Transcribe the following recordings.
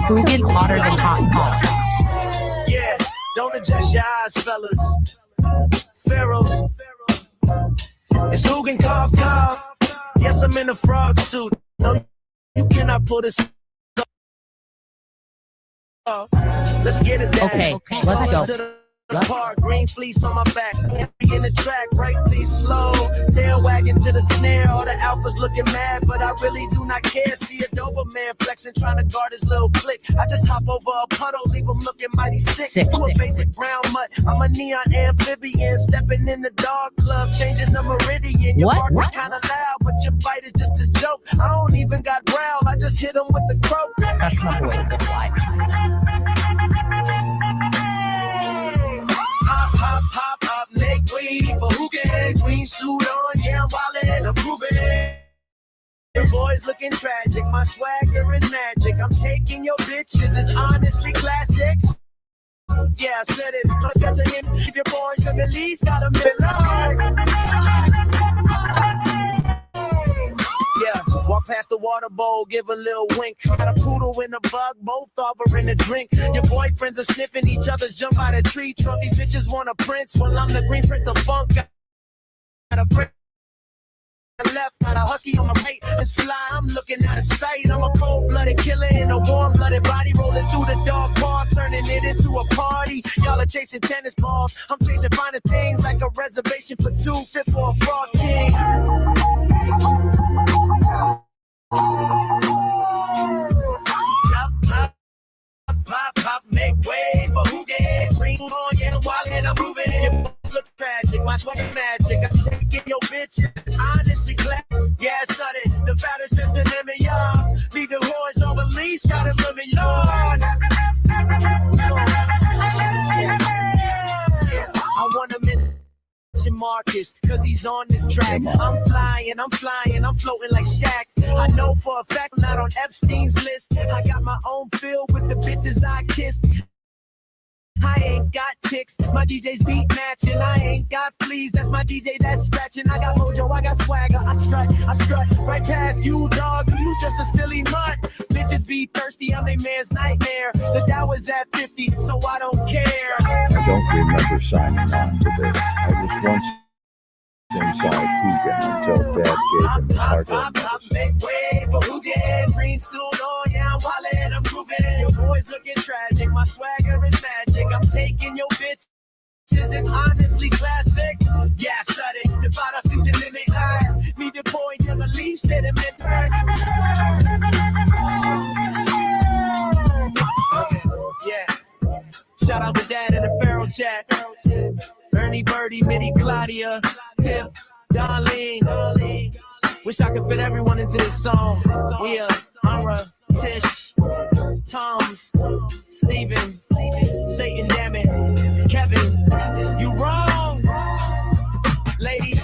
Who gets hotter than hot and hot? Yeah, don't adjust your eyes, fellas. Pharaohs. It's Hugin cough cough. Yes, I'm in a frog suit. No, you cannot pull this off. Let's get it down. Okay, let's go. To the park, green fleece on my back. In the track, right, please slow. Tail wagging to the snare. All the alphas looking mad, but I really do not care. See a Doberman flexing, trying to guard his little clique. I just hop over a puddle, leave him looking mighty sick. You a basic brown mutt. I'm a neon amphibian, stepping in the dog club, changing the meridian. Your bark is kind of loud, but your bite is just a joke. I don't even got growl, I just hit him with the croak. That's my voice in life. Hop up, make way for Hugin. Green suit on, yeah, I'm wildin', I'm proving. Your boys looking tragic, my swagger is magic. I'm taking your bitches, it's honestly classic. Yeah, I said it, let's get to him. If your boys look at least, got a minute. Yeah, walk past the water bowl, give a little wink. Got a poodle and a bug, both offering a drink. Your boyfriends are sniffing each other's jump out of tree trunk. These bitches want a prince, well I'm the green prince of funk. Got a friend on the left, got a husky on my right, and sly, I'm looking out of sight. I'm a cold-blooded killer in a warm-blooded body, rolling through the dog park, turning it into a party. Y'all are chasing tennis balls, I'm chasing finer things like a reservation for two, fit for a frog king. Pop, make way for Hugin. Green on, yeah, I'm wildin', I'm moving. Your look tragic, my swag magic. I'm taking your bitches, honestly glad. Yeah, shut it. The fattest been to them and y'all. Leave the horns on release, got a limit yards. I want him in Marcus, cause he's on this track. I'm flying, I'm floating like Shaq. I know for a fact I'm not on Epstein's list. I got my own feel with the bitches I kiss. I ain't got ticks, my DJ's beat matching. I ain't got fleas, that's my DJ that's scratching. I got mojo, I got swagger, I strut right past you, dog. You just a silly mutt. Bitches be thirsty, I'm their man's nightmare. The Dow was at 50, so I don't care. I don't remember signing on to this. I was once inside Hugin until Dad gave him his hard-earned Pop, make way for Hugin. Green suit on, yeah, I'm wildin', I'm groovin'. Your boys looking tragic, my swagger is magic. I'm taking your bitches, it's honestly classic. Yeah, I said it, the fight through the limit high. Me the boy, you're the least in the midnight. Yeah. Shout out to Dad in the Pharaoh chat. Ernie, Birdie, Mitty, Claudia, Tiff, Darlene. Wish I could fit everyone into this song. Yeah, Amra, Tish, Toms, Steven, Satan, damn it, Kevin, you wrong. Ladies,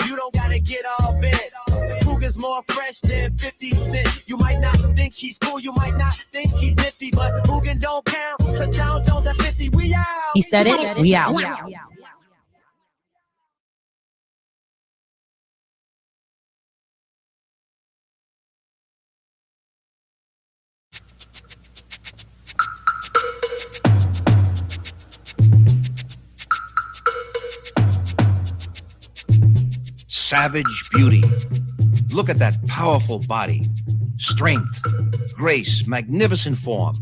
you don't gotta get all bent. Cougar's more fresh than 50 Cent. You might not think he's cool, you might not think he's nifty, but Hugin don't count. Cause John Jones at 50, we out. He said it, we out. Savage beauty. Look at that powerful body. Strength, grace, magnificent form.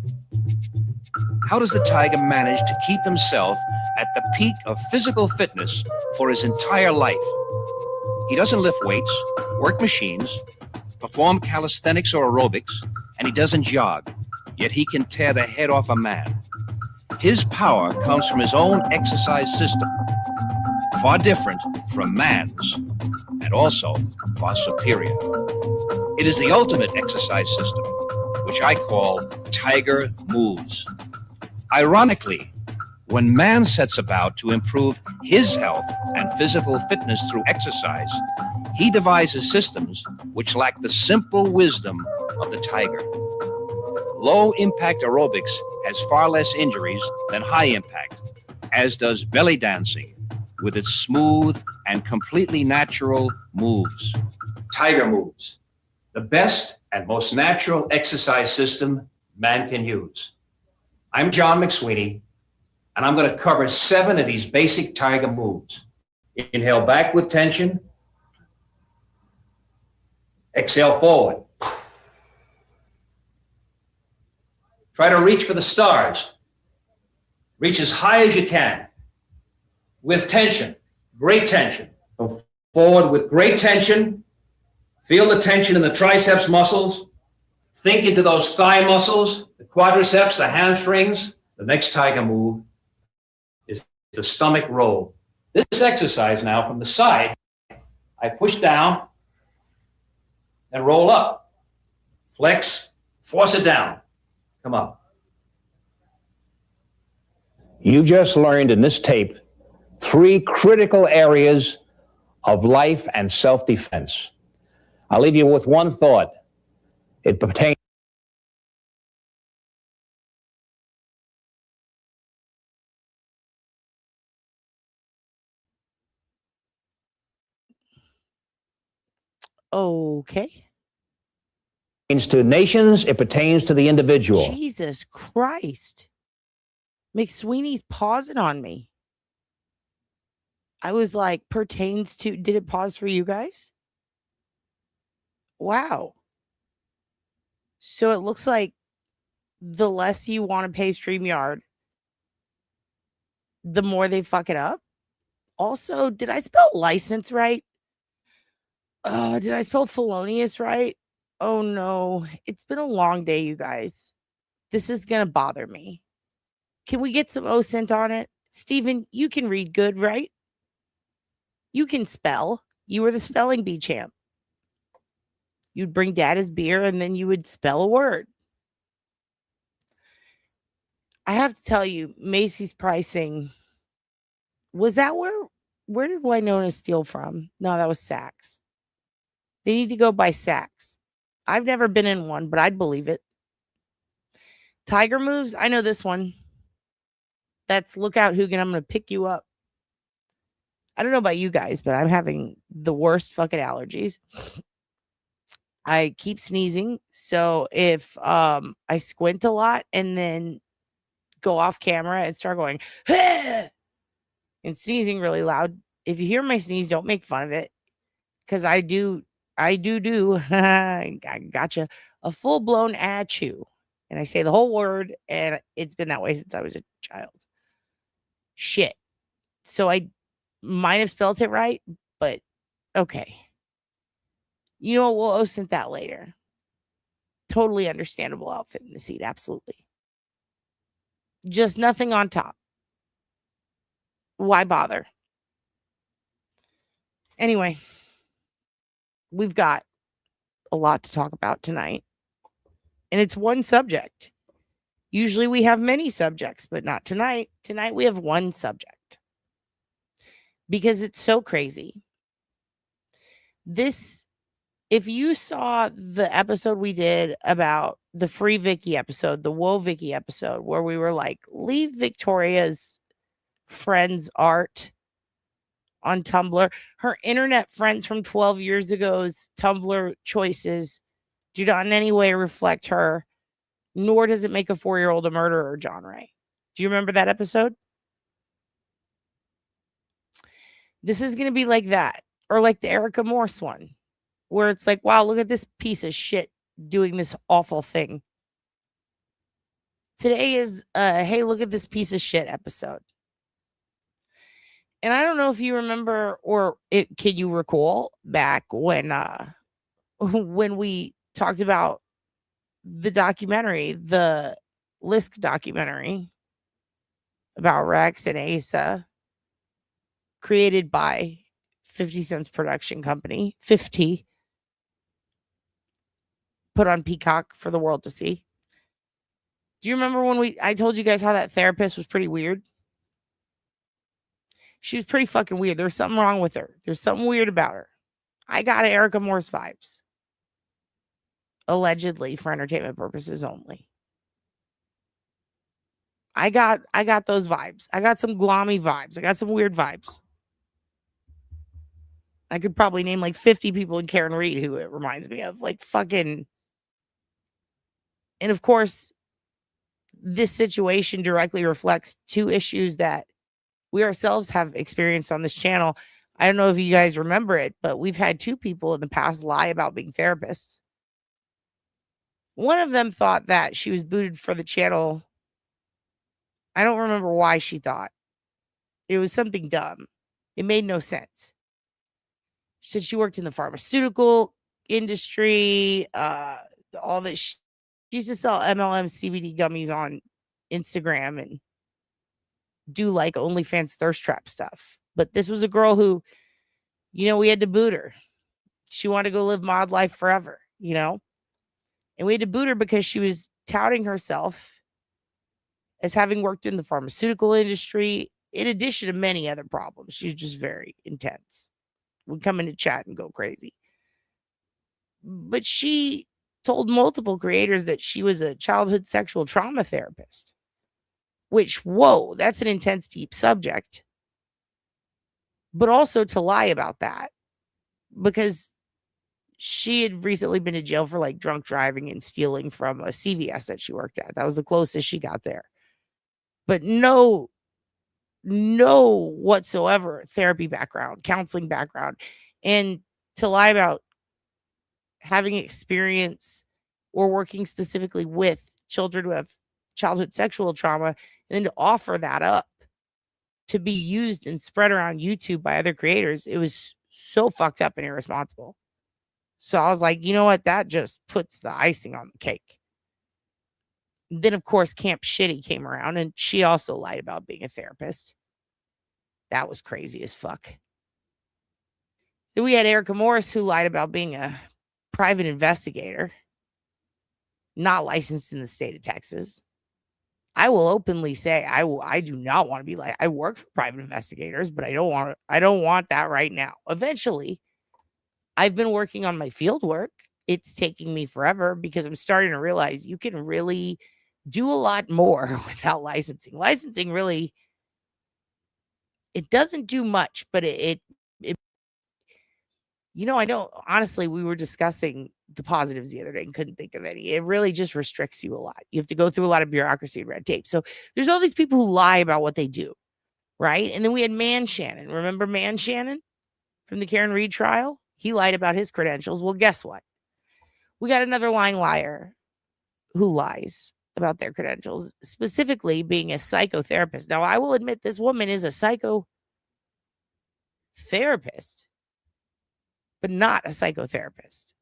How does the tiger manage to keep himself at the peak of physical fitness for his entire life? He doesn't lift weights, work machines, perform calisthenics or aerobics, and he doesn't jog, yet he can tear the head off a man. His power comes from his own exercise system, far different from man's, and also far superior. It is the ultimate exercise system, which I call Tiger Moves. Ironically, when man sets about to improve his health and physical fitness through exercise, he devises systems which lack the simple wisdom of the tiger. Low impact aerobics has far less injuries than high impact, as does belly dancing with its smooth and completely natural moves. Tiger moves, the best and most natural exercise system man can use. I'm John McSweeney, and I'm going to cover 7 of these basic tiger moves. Inhale back with tension. Exhale forward. Try to reach for the stars. Reach as high as you can with tension, great tension. Go forward with great tension. Feel the tension in the triceps muscles. Think into those thigh muscles, the quadriceps, the hamstrings. The next tiger move is the stomach roll. This exercise now from the side, I push down and roll up. Flex, force it down. Come up. You just learned in this tape 3 critical areas of life and self-defense. I'll leave you with one thought. It pertains. Okay. To nations, it pertains to the individual. Jesus Christ. McSweeney's pausing on me. I was like, pertains to, did it pause for you guys? Wow. So it looks like the less you want to pay StreamYard, the more they fuck it up. Also, did I spell license right? Did I spell Felonious right? Oh no, it's been a long day, you guys. This is going to bother me. Can we get some OSINT on it? Steven, you can read good, right? You can spell. You were the spelling bee champ. You'd bring dad his beer and then you would spell a word. I have to tell you, Macy's pricing, was that where did Winona steal from? No, that was Saks. They need to go by Saks. I've never been in one, but I'd believe it. Tiger moves, I know this one. That's look out, Hugin, I'm going to pick you up. I don't know about you guys, but I'm having the worst fucking allergies. I keep sneezing. So if I squint a lot and then go off camera and start going and sneezing really loud, if you hear my sneeze, don't make fun of it. Because I do I gotcha, a full-blown achoo. And I say the whole word, and it's been that way since I was a child. Shit. So I might have spelled it right, but okay. You know what? We'll OSINT that later. Totally understandable outfit in the seat. Absolutely. Just nothing on top. Why bother? Anyway, we've got a lot to talk about tonight. And it's one subject. Usually we have many subjects, but not tonight. Tonight we have one subject. Because it's so crazy. This, if you saw the episode we did about the Free Vicky episode, the Whoa Vicky episode, where we were like, leave Victoria's friends' art on Tumblr. Her internet friends from 12 years ago's Tumblr choices do not in any way reflect her, nor does it make a 4-year-old a murderer, John Ray. Do you remember that episode? This is going to be like that, or like the Erica Morse one, where it's like, wow, look at this piece of shit doing this awful thing. Today is, hey, look at this piece of shit episode. And I don't know if you remember, or can you recall back when we talked about the documentary, the Lisk documentary about Rex and Asa, created by 50 Cent's production company, 50, put on Peacock for the world to see. Do you remember when I told you guys how that therapist was pretty weird? She was pretty fucking weird. There's something wrong with her. There's something weird about her. I got Erica Morse vibes. Allegedly for entertainment purposes only. I got those vibes. I got some glommy vibes. I got some weird vibes. I could probably name like 50 people in Karen Reed who it reminds me of. Like fucking. And of course, this situation directly reflects two issues that we ourselves have experienced on this channel. I don't know if you guys remember it, but we've had two people in the past lie about being therapists. One of them thought that she was booted for the channel. I don't remember why she thought. It was something dumb. It made no sense. She said she worked in the pharmaceutical industry, all that. She used to sell MLM CBD gummies on Instagram and do like OnlyFans thirst trap stuff. But this was a girl who, we had to boot her. She wanted to go live mod life forever, And we had to boot her because she was touting herself as having worked in the pharmaceutical industry, in addition to many other problems. She's just very intense. Would come into chat and go crazy. But she told multiple creators that she was a childhood sexual trauma therapist. Which, whoa, that's an intense, deep subject. But also to lie about that. Because she had recently been in jail for like drunk driving and stealing from a CVS that she worked at. That was the closest she got there. But no whatsoever therapy background, counseling background. And to lie about having experience or working specifically with children who have childhood sexual trauma, and then to offer that up to be used and spread around YouTube by other creators, it was so fucked up and irresponsible. So I was like, you know what? That just puts the icing on the cake. Then, of course, Camp Shitty came around and she also lied about being a therapist. That was crazy as fuck. Then we had Erica Morris who lied about being a private investigator, not licensed in the state of Texas. I will openly say I do not want to be like, I work for private investigators, but I don't want that right now. Eventually, I've been working on my field work. It's taking me forever because I'm starting to realize you can really do a lot more without licensing. Licensing really, it doesn't do much, but it I don't, honestly, we were discussing the positives the other day and couldn't think of any. It really just restricts you a lot. You have to go through a lot of bureaucracy and red tape. So there's all these people who lie about what they do, right? And then we had Man Shannon. Remember Man Shannon from the Karen Reed trial? He lied about his credentials. Well, guess what? We got another lying liar who lies about their credentials, specifically being a psychotherapist. Now, I will admit this woman is a psychotherapist, but not a psychotherapist.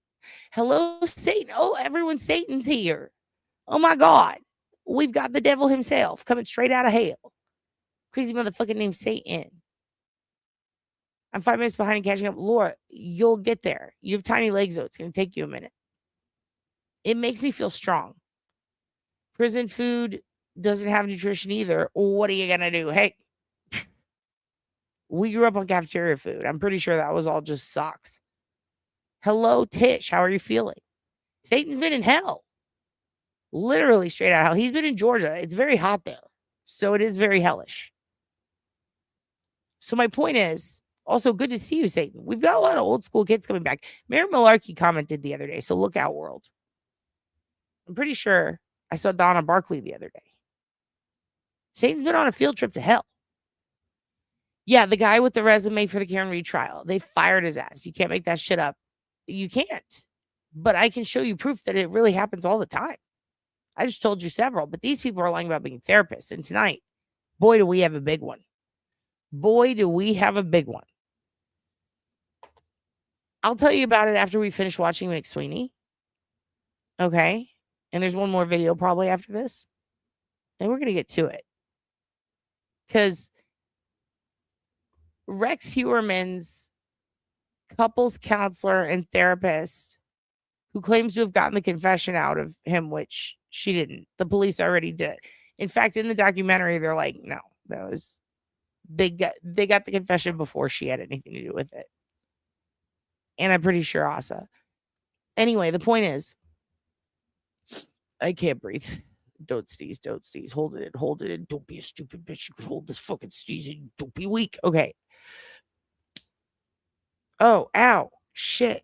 Hello, Satan. Oh, everyone, Satan's here. Oh, my God. We've got the devil himself coming straight out of hell. Crazy motherfucker named Satan. I'm 5 minutes behind and catching up. Laura, you'll get there. You have tiny legs, though. It's going to take you a minute. It makes me feel strong. Prison food doesn't have nutrition either. What are you going to do? Hey, we grew up on cafeteria food. I'm pretty sure that was all just socks. Hello, Tish. How are you feeling? Satan's been in hell. Literally straight out of hell. He's been in Georgia. It's very hot there. So it is very hellish. So my point is, also good to see you, Satan. We've got a lot of old school kids coming back. Mary Malarkey commented the other day. So look out, world. I'm pretty sure I saw Donna Barkley the other day. Satan's been on a field trip to hell. Yeah, the guy with the resume for the Karen Reed trial. They fired his ass. You can't make that shit up. You can't. But I can show you proof that it really happens all the time. I just told you several, but these people are lying about being therapists. And tonight, boy, do we have a big one. Boy, do we have a big one. I'll tell you about it after we finish watching McSweeney. Okay? And there's one more video probably after this. And we're going to get to it. Because Rex Heuermann'S couples counselor and therapist, who claims to have gotten the confession out of him, which she didn't. The police already did. In fact, in the documentary, they're like, no, they got the confession before she had anything to do with it. And I'm pretty sure Asa. Anyway, the point is, I can't breathe. Don't sneeze. Don't sneeze. Hold it in. Hold it in. Don't be a stupid bitch. You could hold this fucking sneeze in. Don't be weak. Okay. Oh, ow. Shit.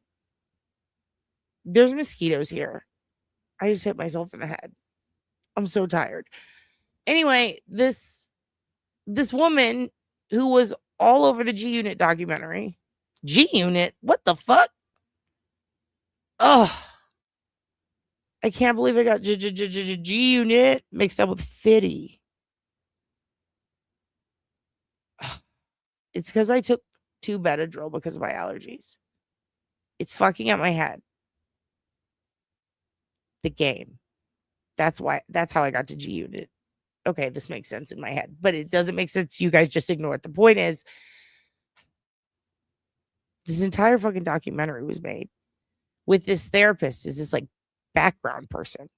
There's mosquitoes here. I just hit myself in the head. I'm so tired. Anyway, this woman who was all over the G Unit documentary. G Unit? What the fuck? Oh, I can't believe I got G Unit mixed up with Fitty. It's because I took 2 Benadryl because of my allergies. It's fucking up my head. The game. That's how I got to G Unit. Okay, this makes sense in my head, but it doesn't make sense. You guys just ignore it. The point is, this entire fucking documentary was made with this therapist as this like background person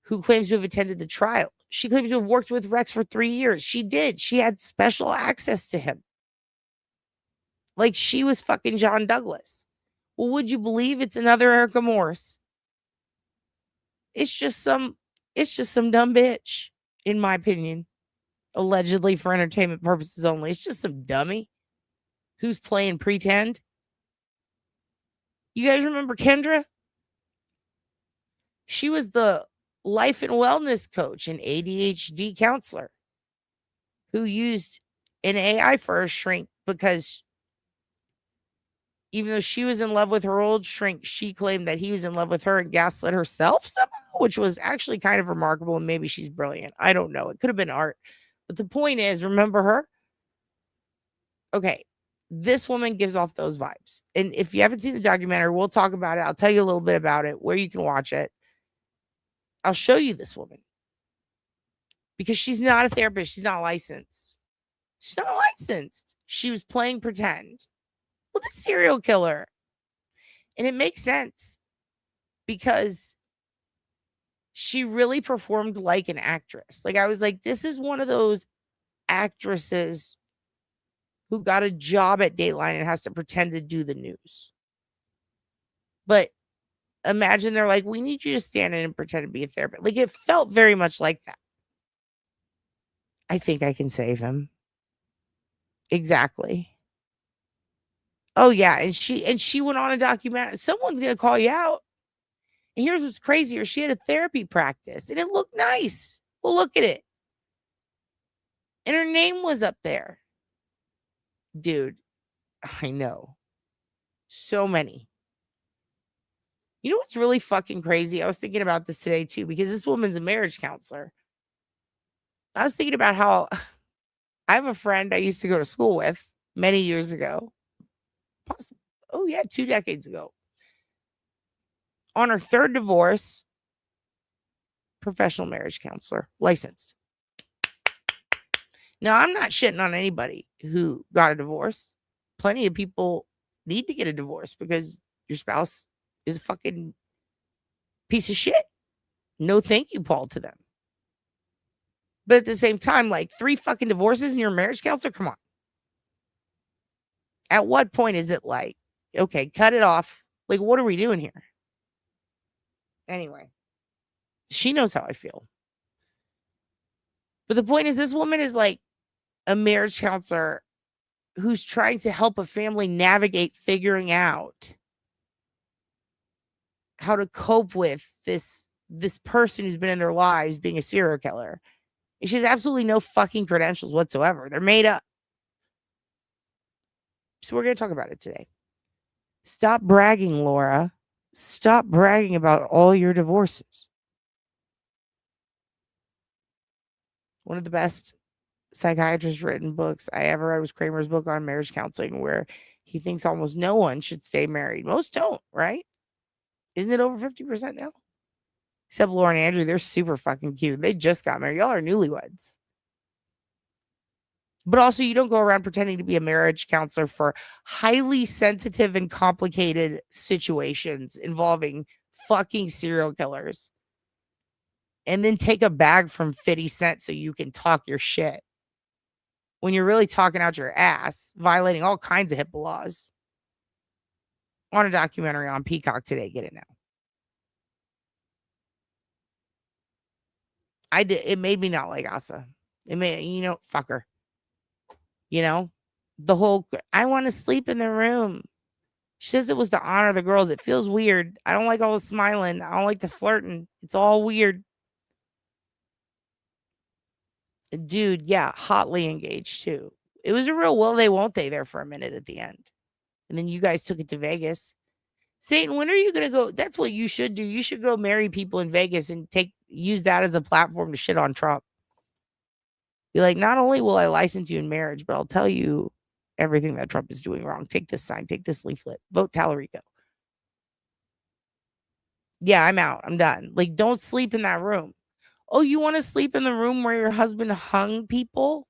who claims to have attended the trial. She claims to have worked with Rex for 3 years. She did. She had special access to him. Like she was fucking John Douglas. Well, would you believe it's another Erica Morse? It's just some dumb bitch, in my opinion. Allegedly for entertainment purposes only. It's just some dummy who's playing pretend. You guys remember Kendra? She was the life and wellness coach and ADHD counselor who used an AI for a shrink because even though she was in love with her old shrink, she claimed that he was in love with her and gaslit herself somehow, which was actually kind of remarkable. And maybe she's brilliant. I don't know. It could have been art. But the point is, remember her? Okay. This woman gives off those vibes. And if you haven't seen the documentary, we'll talk about it. I'll tell you a little bit about it, where you can watch it. I'll show you this woman. Because she's not a therapist. She's not licensed. She's not licensed. She was playing pretend with a serial killer. And it makes sense because she really performed like an actress. Like I was like, this is one of those actresses who got a job at Dateline and has to pretend to do the news. But imagine they're like, we need you to stand in and pretend to be a therapist. Like it felt very much like that. I think I can save him. Exactly. Oh yeah, and she went on a documentary. Someone's gonna call you out. And here's what's crazier: she had a therapy practice, and it looked nice. Well, look at it, and her name was up there. Dude, I know, so many. You know what's really fucking crazy? I was thinking about this today too because this woman's a marriage counselor. I was thinking about how I have a friend I used to go to school with many years ago. Possibly, 2 decades ago. On her 3rd divorce, professional marriage counselor, licensed. Now, I'm not shitting on anybody who got a divorce. Plenty of people need to get a divorce because your spouse is a fucking piece of shit. No thank you, Paul, to them. But at the same time, like 3 fucking divorces and you're a marriage counselor? Come on. At what point is it like, okay, cut it off? Like, what are we doing here? Anyway, she knows how I feel. But the point is, this woman is like a marriage counselor who's trying to help a family navigate figuring out how to cope with this person who's been in their lives being a serial killer. And she has absolutely no fucking credentials whatsoever. They're made up. So we're going to talk about it today. Stop bragging, Laura. Stop bragging about all your divorces. One of the best psychiatrist written books I ever read was Kramer's book on marriage counseling, where he thinks almost no one should stay married. Most don't, right? Isn't it over 50% now? Except Laura and Andrew, they're super fucking cute. They just got married. Y'all are newlyweds. But also, you don't go around pretending to be a marriage counselor for highly sensitive and complicated situations involving fucking serial killers. And then take a bag from 50 Cent so you can talk your shit. When you're really talking out your ass, violating all kinds of HIPAA laws. on a documentary on Peacock today. Get it now. I did. It made me not like Asa. It made, fuck her. The whole, I want to sleep in the room. She says it was to honor the girls. It feels weird. I don't like all the smiling. I don't like the flirting. It's all weird. Dude, yeah, hotly engaged too. It was a real will they won't they there for a minute at the end. And then you guys took it to Vegas. Satan, when are you going to go? That's what you should do. You should go marry people in Vegas and use that as a platform to shit on Trump. Be like, not only will I license you in marriage, but I'll tell you everything that Trump is doing wrong. Take this sign, take this leaflet, vote Tallarico. Yeah, I'm out. I'm done. Like, don't sleep in that room. Oh, you want to sleep in the room where your husband hung people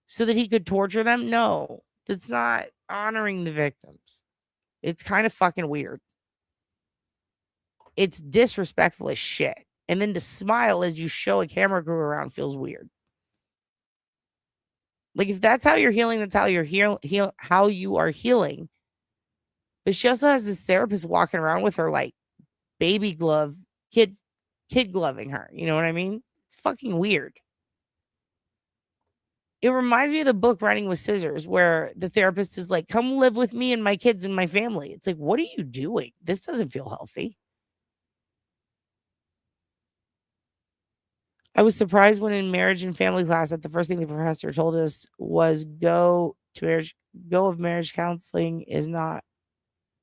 so that he could torture them? No, that's not honoring the victims. It's kind of fucking weird. It's disrespectful as shit. And then to smile as you show a camera crew around feels weird. Like, if that's how you're healing, that's how you're how you are healing. But she also has this therapist walking around with her like baby glove, kid gloving her. You know what I mean? It's fucking weird. It reminds me of the book Writing with Scissors, where the therapist is like, come live with me and my kids and my family. It's like, what are you doing? This doesn't feel healthy. I was surprised when in marriage and family class that the first thing the professor told us was go of marriage counseling is not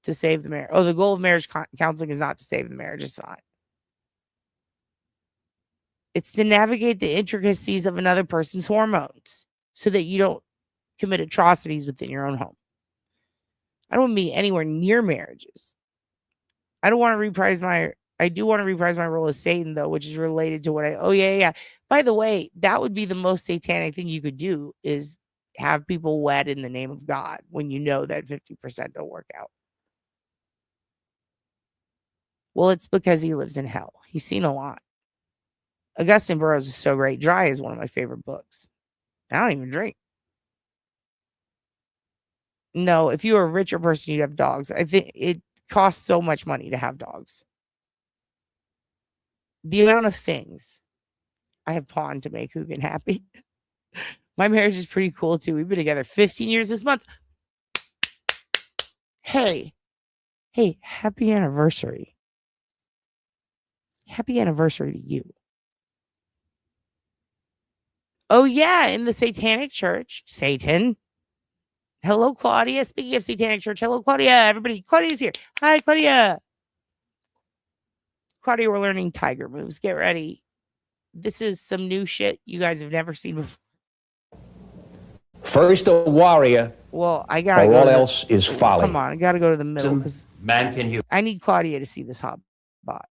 to save the marriage. Oh, the goal of marriage counseling is not to save the marriage. It's not. It's to navigate the intricacies of another person's hormones so that you don't commit atrocities within your own home. I don't want to be anywhere near marriages. I do want to reprise my role as Satan, though, which is related to what yeah. By the way, that would be the most satanic thing you could do is have people wed in the name of God when you know that 50% don't work out. Well, it's because he lives in hell. He's seen a lot. Augustine Burroughs is so great. Dry is one of my favorite books. I don't even drink. No, if you were a richer person, you'd have dogs. I think it costs so much money to have dogs. The amount of things I have pawned to make Hugin happy. My marriage is pretty cool too. We've been together 15 years this month. Hey, happy anniversary. Happy anniversary to you. Oh, yeah, in the Satanic Church. Satan. Hello, Claudia. Speaking of Satanic Church, hello, Claudia. Everybody, Claudia's here. Hi, Claudia. Claudia, we're learning tiger moves. Get ready. This is some new shit you guys have never seen before. First a warrior, Well, I gotta or go. all else is folly. Come on, I gotta go to the middle because Man can you. I need Claudia to see this hot bot.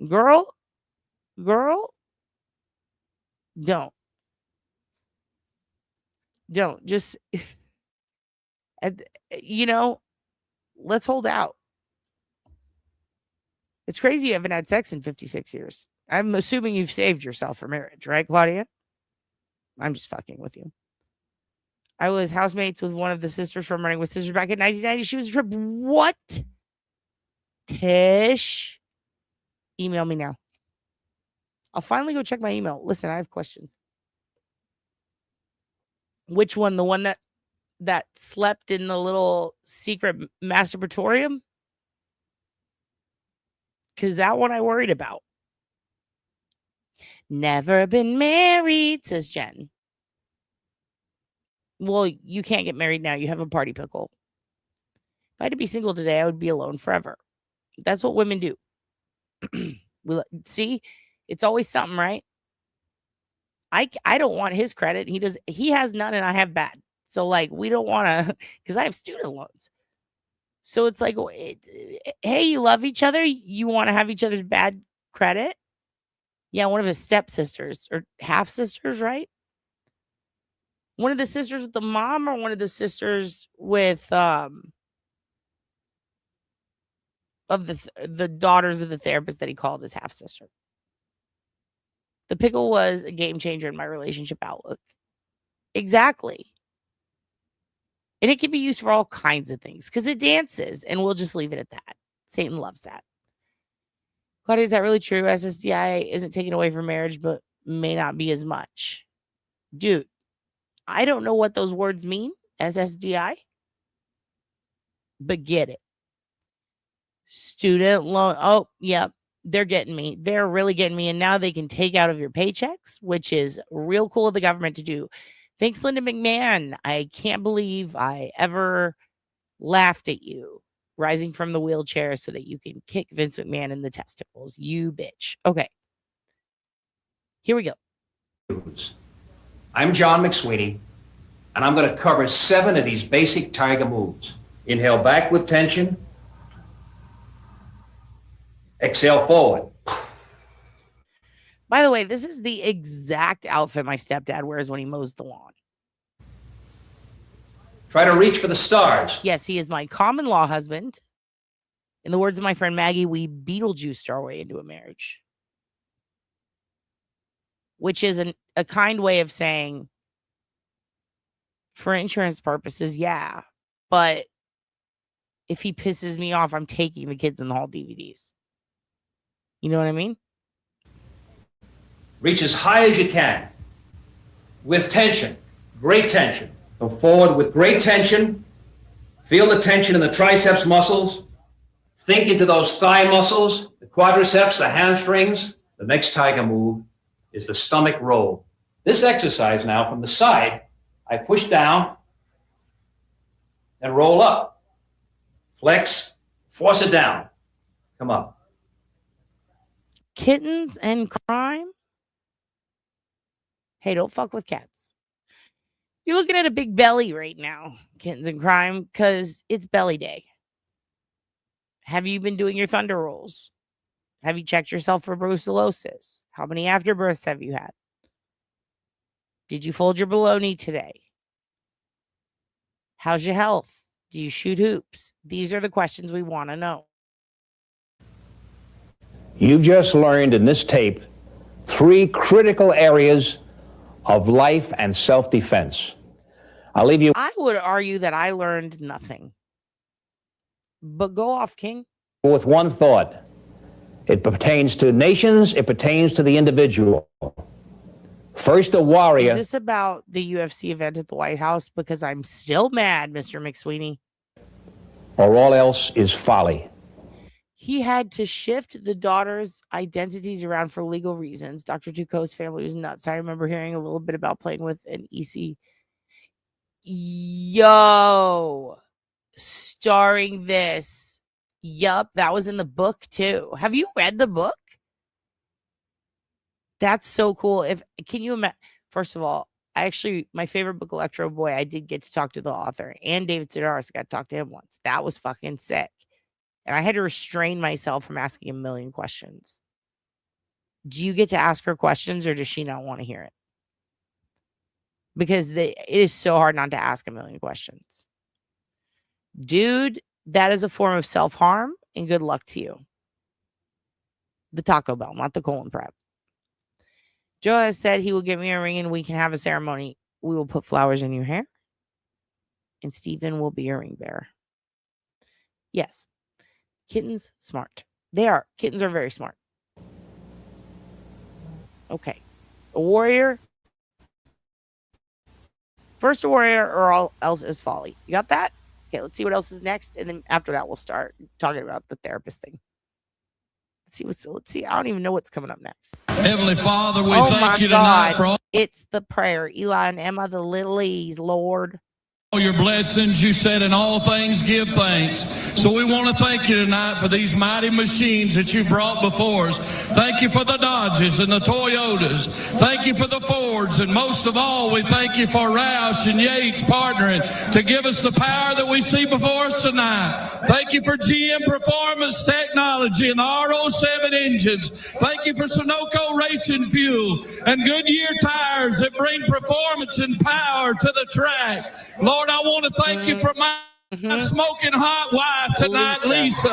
Girl, don't just, let's hold out. It's crazy you haven't had sex in 56 years. I'm assuming you've saved yourself for marriage, right, Claudia? I'm just fucking with you. I was housemates with one of the sisters from Running with Sisters back in 1990. She was a trip. What? Tish, email me now. I'll finally go check my email. Listen, I have questions. Which one? The one that slept in the little secret masturbatorium? Because that one I worried about. Never been married, says Jen. Well, you can't get married now. You have a party pickle. If I had to be single today, I would be alone forever. That's what women do. See, it's always something, right? I don't want his credit. He has none and I have bad. So like, we don't want to, because I have student loans. So it's like, hey, you love each other. You want to have each other's bad credit. Yeah. One of his stepsisters or half sisters, right? One of the sisters with the mom or one of the sisters with, of the daughters of the therapist that he called his half sister. The pickle was a game changer in my relationship outlook. Exactly. And it can be used for all kinds of things because it dances, and we'll just leave it at that. Satan loves that. Claudia, is that really true? SSDI isn't taken away from marriage, but may not be as much. Dude, I don't know what those words mean, SSDI, but get it. Student loan. Oh, yep. They're getting me. They're really getting me. And now they can take out of your paychecks, which is real cool of the government to do. Thanks, Linda McMahon. I can't believe I ever laughed at you rising from the wheelchair so that you can kick Vince McMahon in the testicles. You bitch. Okay. Here we go. I'm John McSweeney, and I'm going to cover 7 of these basic tiger moves. Inhale back with tension. Exhale forward. By the way, this is the exact outfit my stepdad wears when he mows the lawn. Try to reach for the stars. Yes, he is my common law husband. In the words of my friend Maggie, we Beetlejuiced our way into a marriage. Which is a kind way of saying, for insurance purposes, yeah. But if he pisses me off, I'm taking the Kids in the Hall DVDs. You know what I mean? Reach as high as you can. With tension. Great tension. Go forward with great tension. Feel the tension in the triceps muscles. Think into those thigh muscles, the quadriceps, the hamstrings. The next tiger move is the stomach roll. This exercise now from the side, I push down and roll up. Flex, force it down. Come up. Kittens and crime? Hey, don't fuck with cats. You're looking at a big belly right now, kittens and crime, because it's belly day. Have you been doing your thunder rolls? Have you checked yourself for brucellosis? How many afterbirths have you had? Did you fold your baloney today? How's your health? Do you shoot hoops? These are the questions we want to know. You've just learned in this tape 3 critical areas of life and self-defense. I'll leave you I would argue that I learned nothing. But go off, King. with one thought. It pertains to nations, it pertains to the individual. First, a warrior. Is this about the UFC event at the White House? Because I'm still mad, Mr. McSweeney. Or all else is folly. He had to shift the daughters' identities around for legal reasons. Dr. Tuco's family was nuts. I remember hearing a little bit about playing with an EC. Yo, starring this. Yup, that was in the book too. Have you read the book? That's so cool. Can you imagine? First of all, my favorite book, Electro Boy, I did get to talk to the author, and David Sedaris. Got to talk to him once. That was fucking sick. And I had to restrain myself from asking a million questions. Do you get to ask her questions, or does she not want to hear it? Because it is so hard not to ask a million questions. Dude, that is a form of self-harm, and good luck to you. The Taco Bell, not the colon prep. Joe has said he will give me a ring and we can have a ceremony. We will put flowers in your hair, and Stephen will be your ring bearer. Yes. Kittens, smart. They are. Kittens are very smart. Okay. A warrior. First a warrior, or all else is folly. You got that? Okay, let's see what else is next. And then after that, we'll start talking about the therapist thing. Let's see. I don't even know what's coming up next. Heavenly Father, we thank you tonight for all It's the prayer. Eli and Emma, the little E's, Lord. your blessings. You said in all things give thanks. So we want to thank you tonight for these mighty machines that you brought before us. Thank you for the Dodges and the Toyotas. Thank you for the Fords. And most of all, we thank you for Roush and Yates partnering to give us the power that we see before us tonight. Thank you for GM Performance Technology and the RO7 engines. Thank you for Sunoco Racing Fuel and Goodyear tires that bring performance and power to the track. Lord, I want to thank you for my smoking hot wife tonight, Lisa.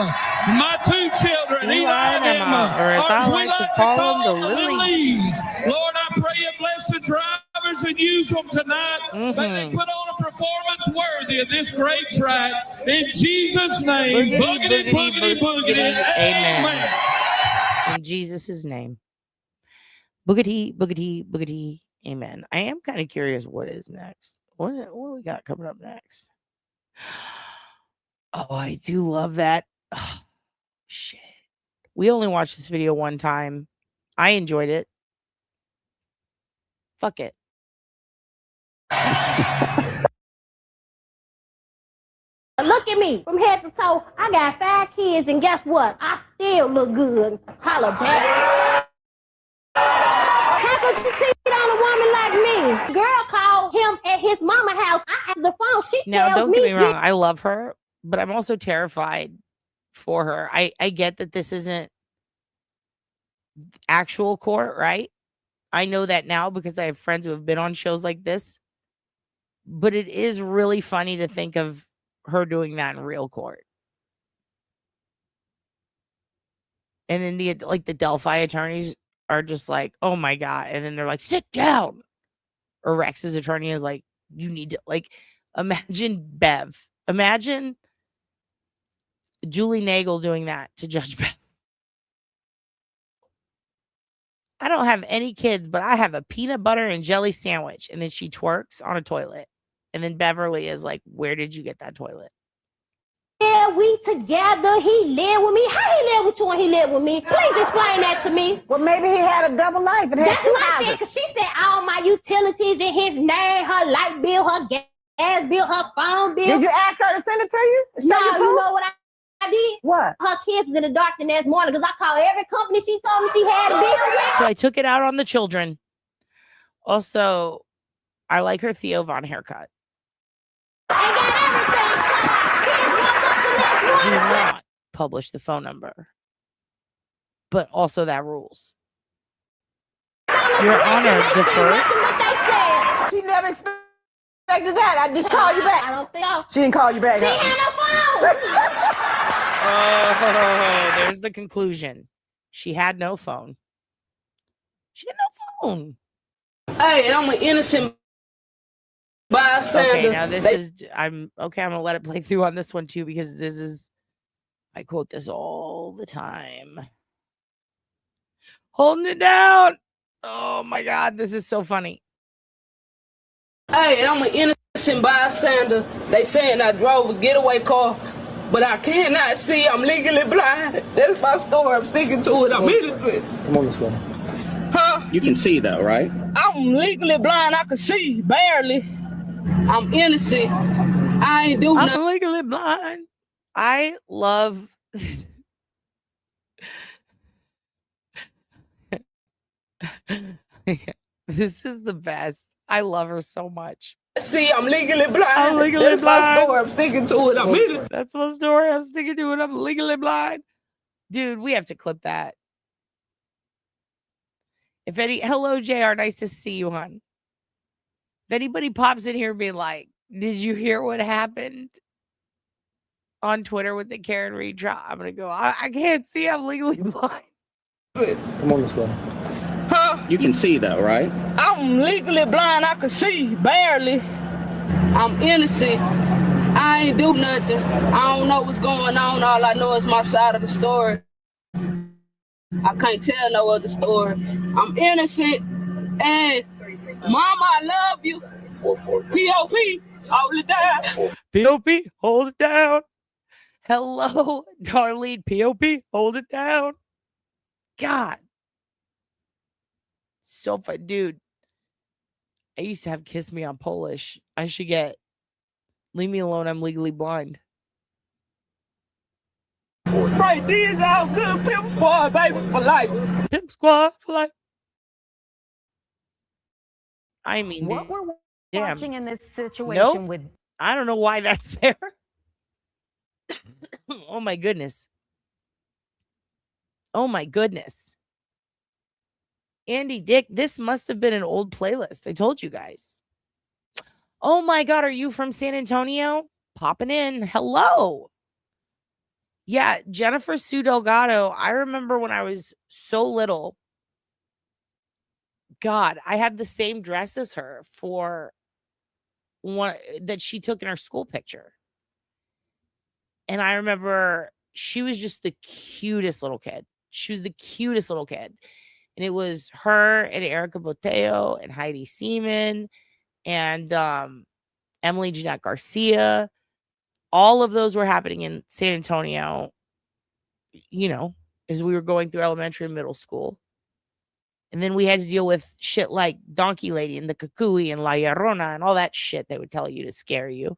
My 2 children, Eli and Emma, or as or I as we like to like to call call them, them, the the Lilies. Lilies. Lord, I pray you bless the drivers and use them tonight. May they put on a performance worthy of this great track. In Jesus' name, boogity, boogity, boogity. Amen. In Jesus' name. Boogity, boogity, boogity. Amen. I am kind of curious what is next. What we got coming up next? Oh, I do love that. Oh, shit. We only watched this video one time. I enjoyed it. Fuck it. Look at me from head to toe. I got 5 kids, and guess what? I still look good. Holla back. How could you cheat on a woman like me? Girl called him at his mama house. I answered the phone. She Now, tells don't get me me, wrong. I love her, but I'm also terrified for her. I get that this isn't actual court, right? I know that now because I have friends who have been on shows like this. But it is really funny to think of her doing that in real court. And then the Delphi attorneys are just like, oh my God. And then they're like, sit down. Or Rex's attorney is like, you need to, like, imagine Bev. Imagine Julie Nagel doing that to Judge Bev. I don't have any kids, but I have a peanut butter and jelly sandwich. And then she twerks on a toilet. And then Beverly is like, where did you get that toilet? yeah, we together. He lived with me. How he lived with you and he lived with me? Please explain that to me. Well, maybe he had a double life and had That's 2 what I said, houses. because she said all my utilities in his name, her light bill, her gas bill, her phone bill. Did you ask her to send it to you? Show No, you you proof? know what I did? What? Her kids was in the dark the next morning because I called every company she told me she had a bill with. So I took it out on the children. Also, I like her Theo Von haircut. I got everything. Kids woke up the next Do morning. not publish the phone number. But also that rules. Your Honor, defer. Nothing what they said. She never expected that. I just called you I back. don't think so. She didn't call you back. She huh? had no phone. Oh, there's the conclusion. She had no phone. She had no phone. Hey, I'm an innocent bystander. Okay, now this is I'm gonna let it play through on this one too, because this is, I quote this all the time. Holding it down. Oh my God, this is so funny. Hey, I'm an innocent bystander. They saying I drove a getaway car, but I cannot see. I'm legally blind. That's my story. I'm sticking to it. I'm innocent. Come on this way. Huh? You can see though, right? I'm legally blind. I can see barely. I'm innocent. I ain't do nothing. I'm legally blind. I love this is the best. I love her so much. See, I'm legally blind. I'm legally That's blind. my story. I'm sticking to it. I'm innocent. That's my story. I'm sticking to it. I'm legally blind. Dude, we have to clip that. Hello, JR. Nice to see you, hon. If anybody pops in here being like, did you hear what happened on Twitter with the Karen Reed trial? I'm going to go, I can't see. I'm legally blind. Come on this way. Huh? You can see though, right? I'm legally blind. I can see barely. I'm innocent. I ain't do nothing. I don't know what's going on. All I know is my side of the story. I can't tell no other story. I'm innocent. And Mama, I love you. P.O.P. Hold it down. P.O.P. Hold it down. Hello, Darlene. P.O.P. Hold it down. God. So fun. Dude, I used to have Kiss Me on Polish. I should get Leave Me Alone, I'm Legally Blind. Right, these all good pimp squad, baby, for life. Pimp Squad for life. I mean, What we're damn. watching in this situation Nope. with I don't know why that's there. Oh my goodness. Oh my goodness. Andy Dick, this must have been an old playlist. I told you guys. Oh my God, are you from San Antonio? Popping in. Hello. Yeah, Jennifer Sue Delgado. I remember when I was so little. God, I had the same dress as her for one that she took in her school picture. And I remember she was just the cutest little kid. She was the cutest little kid. And it was her and Erica Boteo and Heidi Seaman and Emily Jeanette Garcia. All of those were happening in San Antonio, you know, as we were going through elementary and middle school. And then we had to deal with shit like Donkey Lady and the Kukui and La Llorona and all that shit they would tell you to scare you.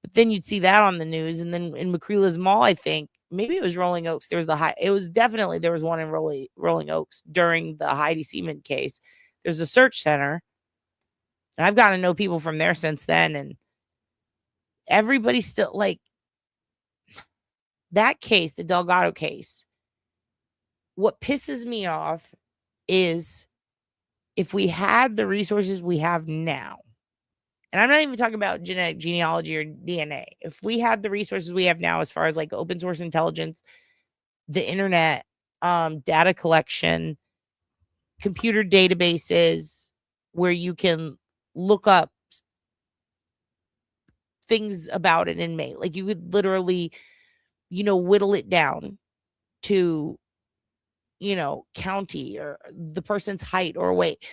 But then you'd see that on the news. And then in Macrila's Mall, I think, maybe it was Rolling Oaks. There was there was one in Rolling Oaks during the Heidi Seaman case. There's a search center. And I've gotten to know people from there since then. And everybody still, like, that case, the Delgado case, what pisses me off is if we had the resources we have now, and I'm not even talking about genetic genealogy or DNA. If we had the resources we have now, as far as like open source intelligence, the internet, data collection, computer databases where you can look up things about an inmate, like you could literally, whittle it down to, county or the person's height or weight.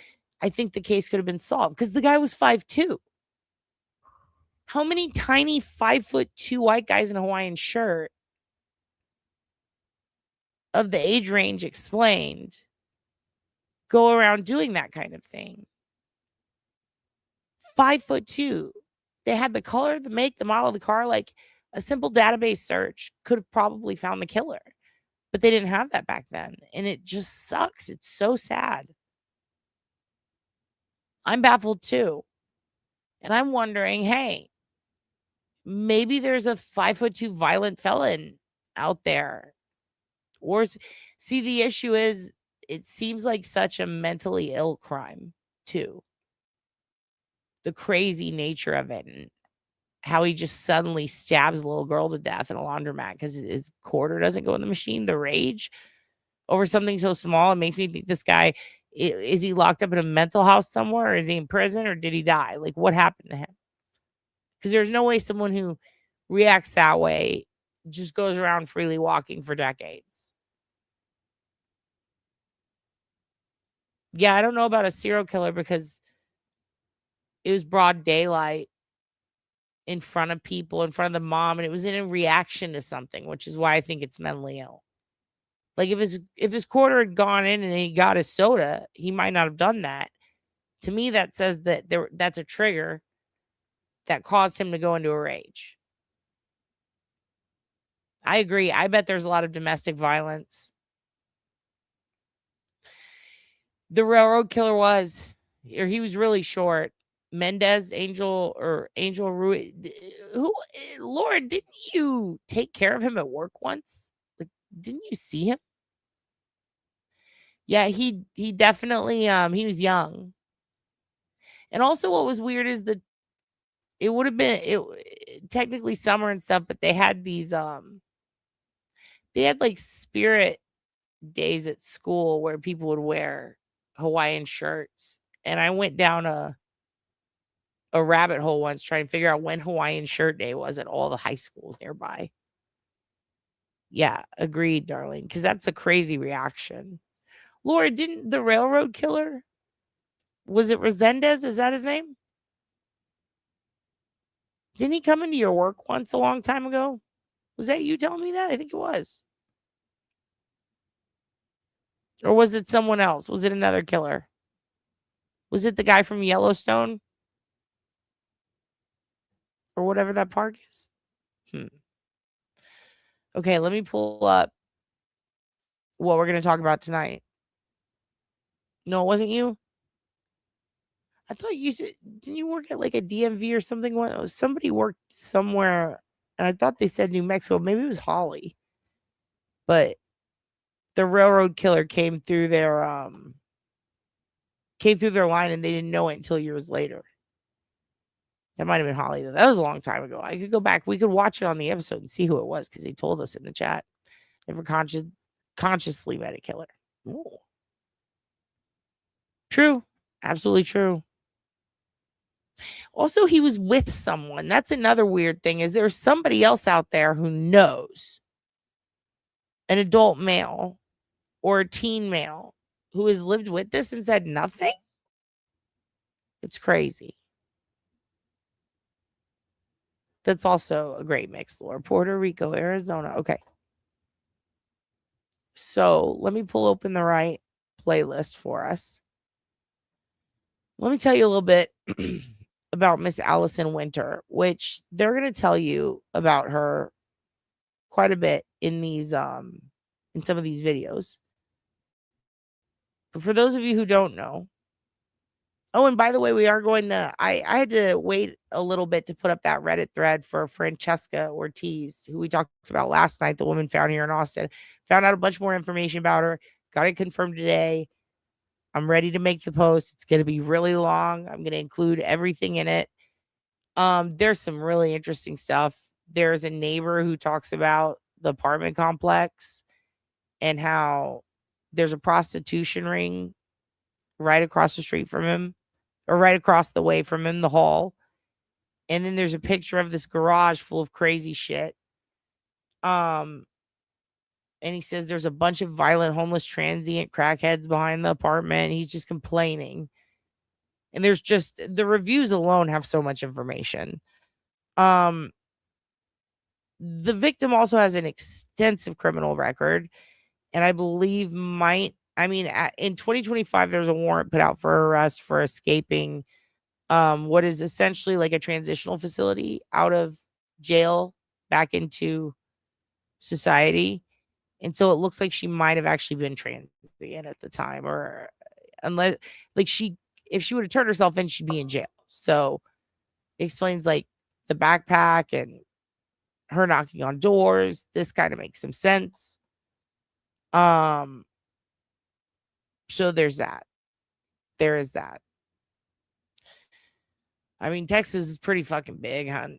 I think the case could have been solved because the guy was 5'2". How many tiny 5'2" white guys in a Hawaiian shirt of the age range explained go around doing that kind of thing? 5'2". They had the color, the make, the model of the car. Like a simple database search could have probably found the killer, but they didn't have that back then. And it just sucks. It's so sad. I'm baffled too. And I'm wondering, hey, maybe there's a 5'2" violent felon out there. Or see, the issue is it seems like such a mentally ill crime too. The crazy nature of it and how he just suddenly stabs a little girl to death in a laundromat because his quarter doesn't go in the machine. The rage over something so small, it makes me think this guy, is he locked up in a mental house somewhere, or is he in prison, or did he die? Like, what happened to him? Because there's no way someone who reacts that way just goes around freely walking for decades. Yeah, I don't know about a serial killer because it was broad daylight in front of people, in front of the mom, and it was in a reaction to something, which is why I think it's mentally ill. Like if his quarter had gone in and he got his soda, he might not have done that. To me, that says that that's a trigger that caused him to go into a rage. I agree. I bet there's a lot of domestic violence. The railroad killer he was really short. Mendez, Angel Rui. Laura, didn't you take care of him at work once? Like, didn't you see him? Yeah, he definitely he was young. And also what was weird is it would have been technically summer and stuff, but they had these they had like spirit days at school where people would wear Hawaiian shirts. And I went down a rabbit hole once trying to figure out when Hawaiian shirt day was at all the high schools nearby. Yeah, agreed, darling, because that's a crazy reaction. Laura, didn't the railroad killer, was it Resendez? Is that his name? Didn't he come into your work once a long time ago? Was that you telling me that? I think it was. Or was it someone else? Was it another killer? Was it the guy from Yellowstone? Or whatever that park is? Okay, let me pull up what we're going to talk about tonight. No, it wasn't you? I thought you said, didn't you work at like a DMV or something? Somebody worked somewhere, and I thought they said New Mexico. Maybe it was Holly. But the railroad killer came through their line, and they didn't know it until years later. That might have been Holly, though. That was a long time ago. I could go back. We could watch it on the episode and see who it was because they told us in the chat. Never consciously met a killer. Ooh. True. Absolutely true. Also, he was with someone. That's another weird thing, is there's somebody else out there who knows, an adult male or a teen male who has lived with this and said nothing. It's crazy. That's also a great mix, Laura. Puerto Rico, Arizona. Okay. So let me pull open the right playlist for us. Let me tell you a little bit about Miss Allison Winter, which they're going to tell you about her quite a bit in these in some of these videos. But for those of you who don't know, oh, and by the way, we are going to, I had to wait a little bit to put up that Reddit thread for Francesca Ortiz, who we talked about last night, the woman found here in Austin. Found out a bunch more information about her. Got it confirmed today. I'm ready to make the post. It's going to be really long. I'm going to include everything in it. There's some really interesting stuff. There's a neighbor who talks about the apartment complex and how there's a prostitution ring right across the street from him, or right across the way from him, the hall. And then there's a picture of this garage full of crazy shit. And he says there's a bunch of violent homeless transient crackheads behind the apartment. He's just complaining. And there's just, the reviews alone have so much information. The victim also has an extensive criminal record, and I believe in 2025, there's a warrant put out for her arrest for escaping what is essentially like a transitional facility out of jail back into society. And so it looks like she might have actually been transient at the time, or unless, like, if she would have turned herself in, she'd be in jail. So it explains like the backpack and her knocking on doors. This kind of makes some sense. So there's that. There is that. I mean, Texas is pretty fucking big, hon.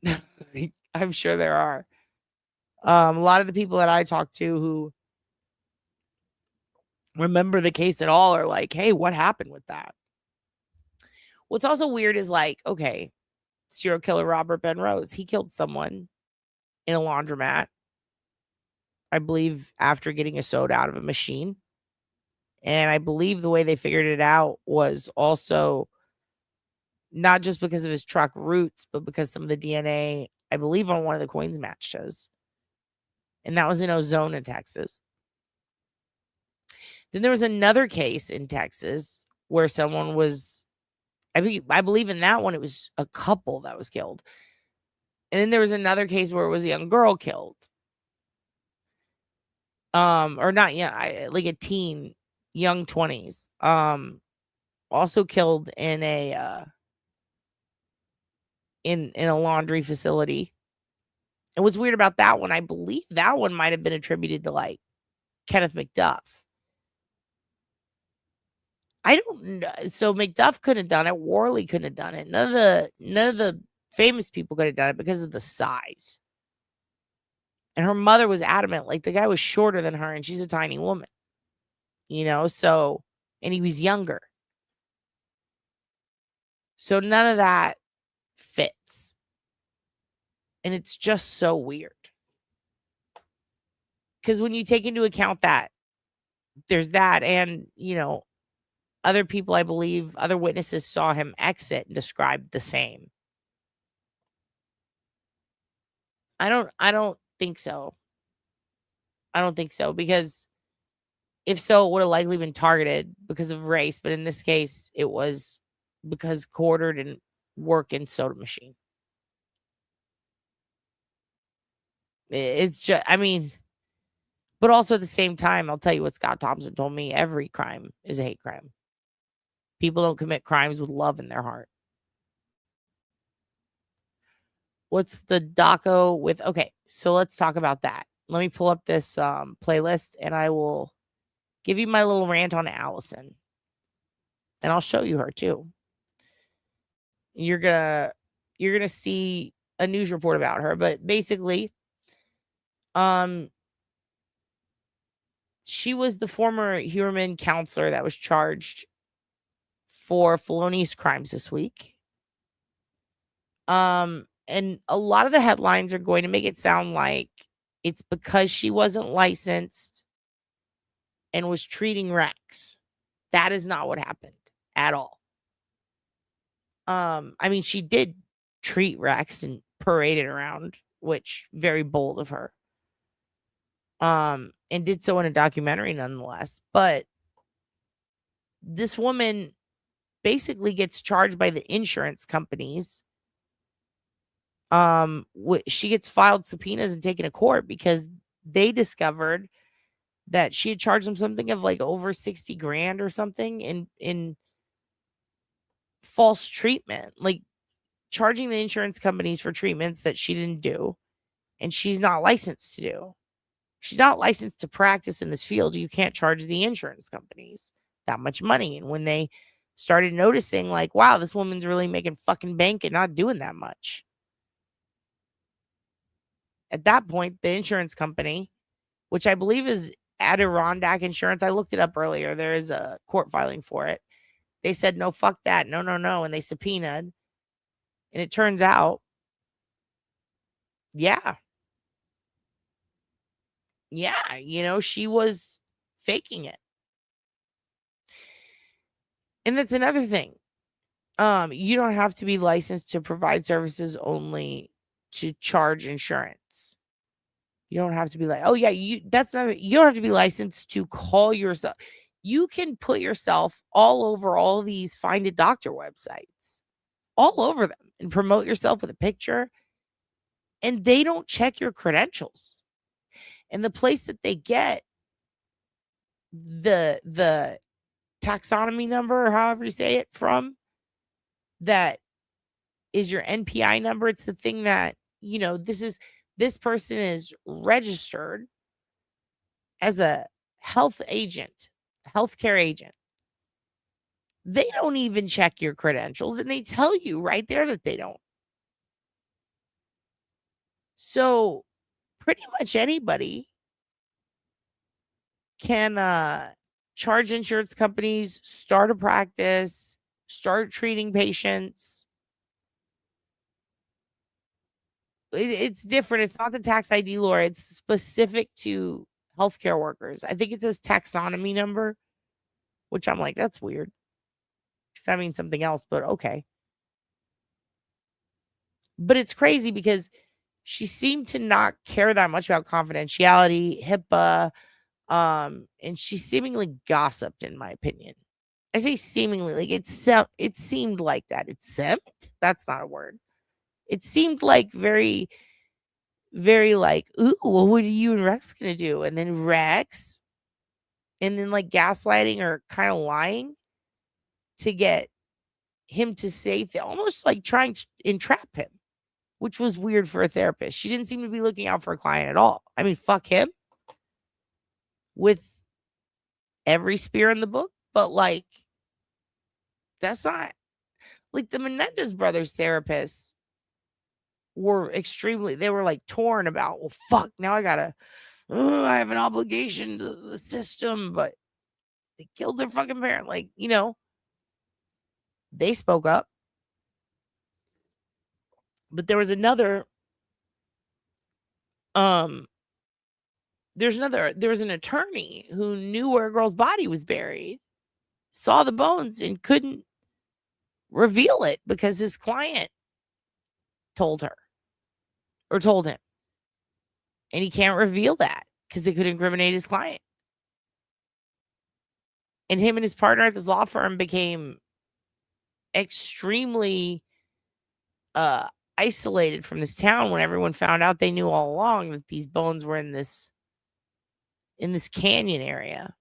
I'm sure there are. A lot of the people that I talk to who remember the case at all are like, hey, what happened with that? What's also weird is like, okay, serial killer Robert Penrose, he killed someone in a laundromat, I believe, after getting a soda out of a machine. And I believe the way they figured it out was also not just because of his truck roots, but because some of the DNA, I believe, on one of the coins matched his. And that was in Ozona, Texas. Then there was another case in Texas where someone was, I believe in that one, it was a couple that was killed. And then there was another case where it was a young girl killed. Or not, yeah, like a teen, young 20s. Also killed in a in a laundry facility. And what's weird about that one, I believe that one might have been attributed to like Kenneth McDuff. I don't know. So McDuff couldn't have done it. Worley couldn't have done it. None of the famous people could have done it because of the size. And her mother was adamant, like the guy was shorter than her and she's a tiny woman. So, and he was younger. So none of that fits. And it's just so weird. Because when you take into account that there's that, and, other people, I believe, other witnesses saw him exit and described the same. I don't think so. I don't think so, because if so, it would have likely been targeted because of race. But in this case, it was because Corder didn't work in soda machine. It's just, but also at the same time, I'll tell you what Scott Thompson told me: every crime is a hate crime. People don't commit crimes with love in their heart. What's the doco with? Okay, so let's talk about that. Let me pull up this playlist and I will give you my little rant on Allison. And I'll show you her too. You're gonna see a news report about her, but basically, she was the former Heuermann counselor that was charged for felonious crimes this week. And a lot of the headlines are going to make it sound like it's because she wasn't licensed and was treating wrecks. That is not what happened at all. I mean, she did treat wrecks and parade it around, which very bold of her. And did so in a documentary nonetheless. But this woman basically gets charged by the insurance companies. She gets filed subpoenas and taken to court because they discovered that she had charged them something of like over 60 grand or something in false treatment, like charging the insurance companies for treatments that she didn't do and she's not licensed to do. She's not licensed to practice in this field. You can't charge the insurance companies that much money. And when they started noticing, like, wow, this woman's really making fucking bank and not doing that much. At that point, the insurance company, which I believe is Adirondack Insurance, I looked it up earlier. There is a court filing for it. They said, no, fuck that. No, no, no. And they subpoenaed. And it turns out, yeah, she was faking it. And that's another thing. You don't have to be licensed to provide services only to charge insurance. You don't have to be like, oh yeah, you don't have to be licensed to call yourself. You can put yourself all over all these find a doctor websites, all over them, and promote yourself with a picture. And they don't check your credentials. And the place that they get the taxonomy number, or however you say it, from, that is your NPI number. It's the thing that, this person is registered as a healthcare agent. They don't even check your credentials, and they tell you right there that they don't. So pretty much anybody can charge insurance companies, start a practice, start treating patients. It's different. It's not the tax ID law. It's specific to healthcare workers. I think it says taxonomy number, which I'm like, that's weird. Because that means something else, but okay. But it's crazy because she seemed to not care that much about confidentiality, HIPAA, and she seemingly gossiped, in my opinion. I say seemingly, like it seemed like that. It seemed? That's not a word. It seemed like very, very like, ooh, well, what are you and Rex gonna do? And then Rex, and then like gaslighting or kind of lying to get him to say almost like trying to entrap him, which was weird for a therapist. She didn't seem to be looking out for a client at all. I mean, fuck him with every spear in the book, but like, that's not like the Menendez brothers therapists were they were like torn about, well, fuck, now I have an obligation to the system, but they killed their fucking parent. Like, they spoke up. But there was an attorney who knew where a girl's body was buried, saw the bones, and couldn't reveal it because his client told her or told him. And he can't reveal that because it could incriminate his client. And him and his partner at this law firm became extremely isolated from this town when everyone found out. They knew all along that these bones were in this canyon area.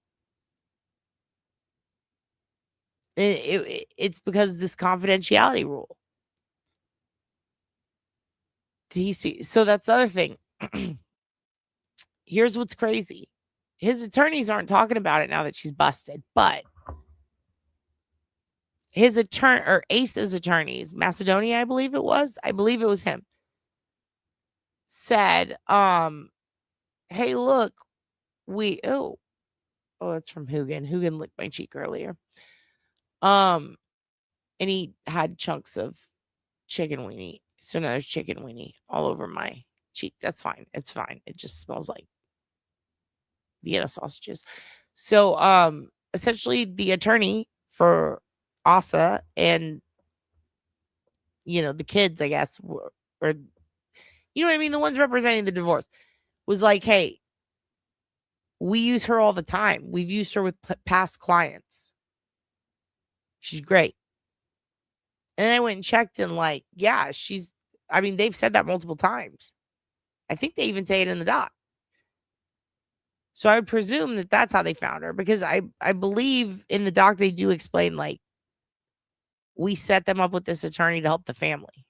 It's because of this confidentiality rule. Did he see? So that's the other thing. Here's what's crazy. His attorneys aren't talking about it now that she's busted, but his attorney, or Ace's attorneys, Macedonia, I believe it was him, said, hey, look, it's from Hugin. Hugin licked my cheek earlier. And he had chunks of chicken weenie. So now there's chicken weenie all over my cheek. That's fine. It's fine. It just smells like Vienna sausages. So essentially the attorney for Asa and the kids, I guess, or you know what I mean, the ones representing the divorce, was like, hey, we use her all the time. We've used her with past clients. She's great. And I went and checked and yeah, they've said that multiple times. I think they even say it in the doc. So I would presume that that's how they found her, because I believe in the doc they do explain, we set them up with this attorney to help the family.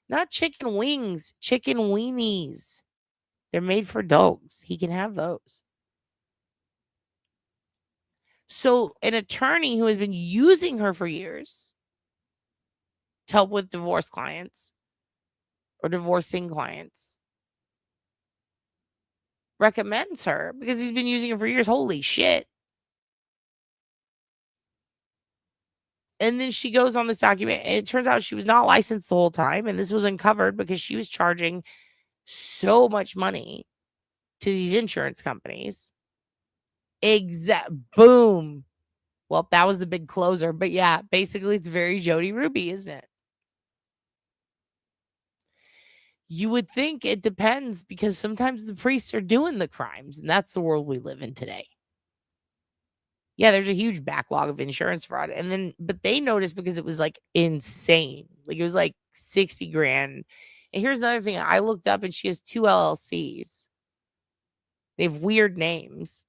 Not chicken wings, chicken weenies. They're made for dogs. He can have those. So an attorney who has been using her for years to help with divorce clients or divorcing clients recommends her because he's been using her for years. Holy shit. And then she goes on this document, and it turns out she was not licensed the whole time. And this was uncovered because she was charging so much money to these insurance companies. Boom. Well, that was the big closer. But yeah, basically it's very Jody Ruby, isn't it? You would think it depends, because sometimes the priests are doing the crimes, and that's the world we live in today. Yeah, there's a huge backlog of insurance fraud. But they noticed because it was insane. It was 60 grand. And here's another thing. I looked up, and she has 2 LLCs. They have weird names.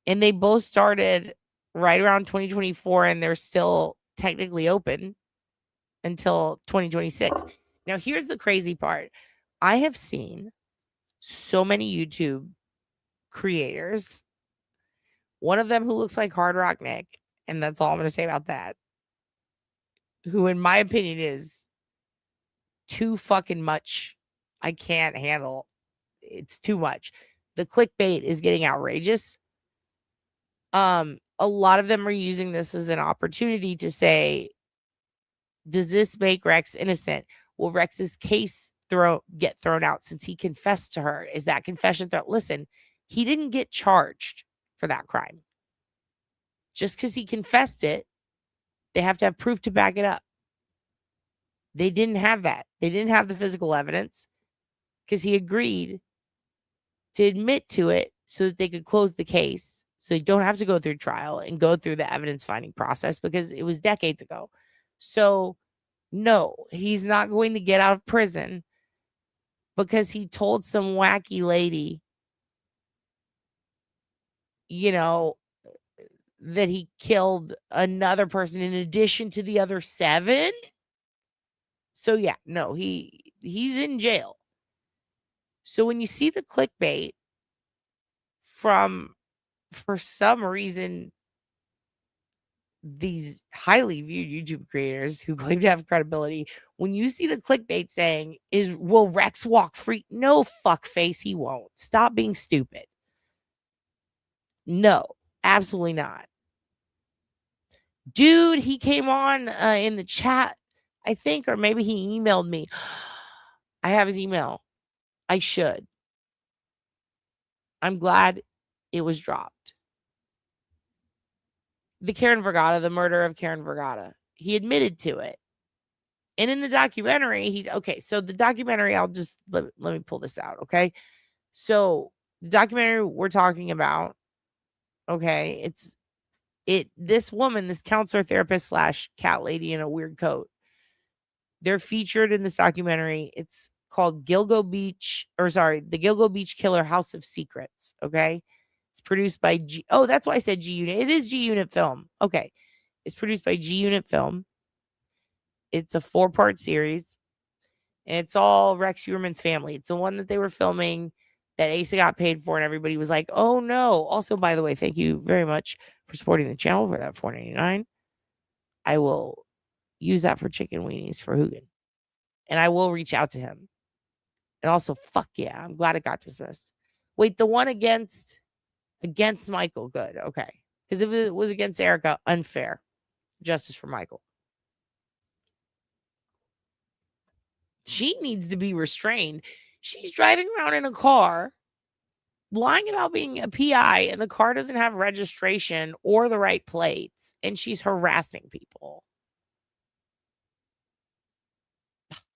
And they both started right around 2024, and they're still technically open until 2026. Now, here's the crazy part. I have seen so many YouTube creators, one of them who looks like Hard Rock Nick, and that's all I'm going to say about that, who in my opinion is too fucking much. I can't handle. It's too much. The clickbait is getting outrageous. A lot of them are using this as an opportunity to say, does this make Rex innocent? Will Rex's case get thrown out since he confessed to her? Is that confession thrown? Listen, he didn't get charged for that crime. Just because he confessed it, they have to have proof to back it up. They didn't have that. They didn't have the physical evidence because he agreed to admit to it so that they could close the case, so they don't have to go through trial and go through the evidence finding process, because it was decades ago. So no, he's not going to get out of prison because he told some wacky lady, that he killed another person in addition to the other 7. So yeah, no, he's in jail. So when you see the clickbait from, for some reason, these highly viewed YouTube creators who claim to have credibility, when you see the clickbait saying, will Rex walk free? No, fuckface, he won't. Stop being stupid. No, absolutely not. Dude, he came on in the chat, I think, or maybe he emailed me. I have his email. I should. I'm glad it was dropped. The the murder of Karen Vergata. He admitted to it. And in the documentary, so the documentary, I'll just, let me pull this out, okay? So the documentary we're talking about, okay, this woman, this counselor, therapist / cat lady in a weird coat, they're featured in this documentary. It's called the Gilgo Beach Killer House of Secrets, okay? It's produced by that's why I said G Unit. It is G Unit Film. Okay. It's produced by G Unit Film. It's a 4-part series. And it's all Rex Heuermann'S family. It's the one that they were filming that Asa got paid for, and everybody was like, oh no. Also, by the way, thank you very much for supporting the channel for that $4.99. I will use that for chicken weenies for Hugin. And I will reach out to him. And also, fuck yeah, I'm glad it got dismissed. Wait, the one against Michael, good, okay. Because if it was against Erica, unfair. Justice for Michael. She needs to be restrained. She's driving around in a car, lying about being a PI, and the car doesn't have registration or the right plates, and she's harassing people.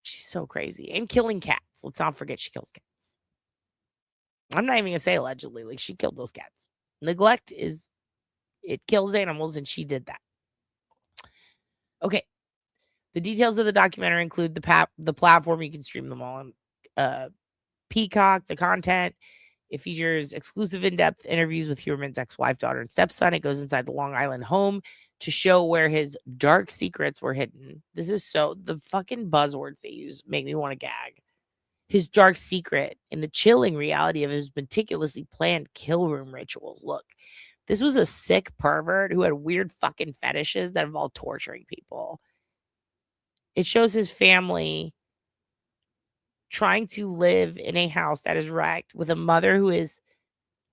She's so crazy. And killing cats. Let's not forget she kills cats. I'm not even going to say allegedly. Like, she killed those cats. Neglect is, it kills animals, and she did that. Okay. The details of the documentary include the platform. You can stream them all on Peacock, the content. It features exclusive in-depth interviews with Heuermann's ex-wife, daughter, and stepson. It goes inside the Long Island home to show where his dark secrets were hidden. This is so, the fucking buzzwords they use make me want to gag. His dark secret and the chilling reality of his meticulously planned kill room rituals. Look, this was a sick pervert who had weird fucking fetishes that involved torturing people. It shows his family trying to live in a house that is wrecked with a mother who is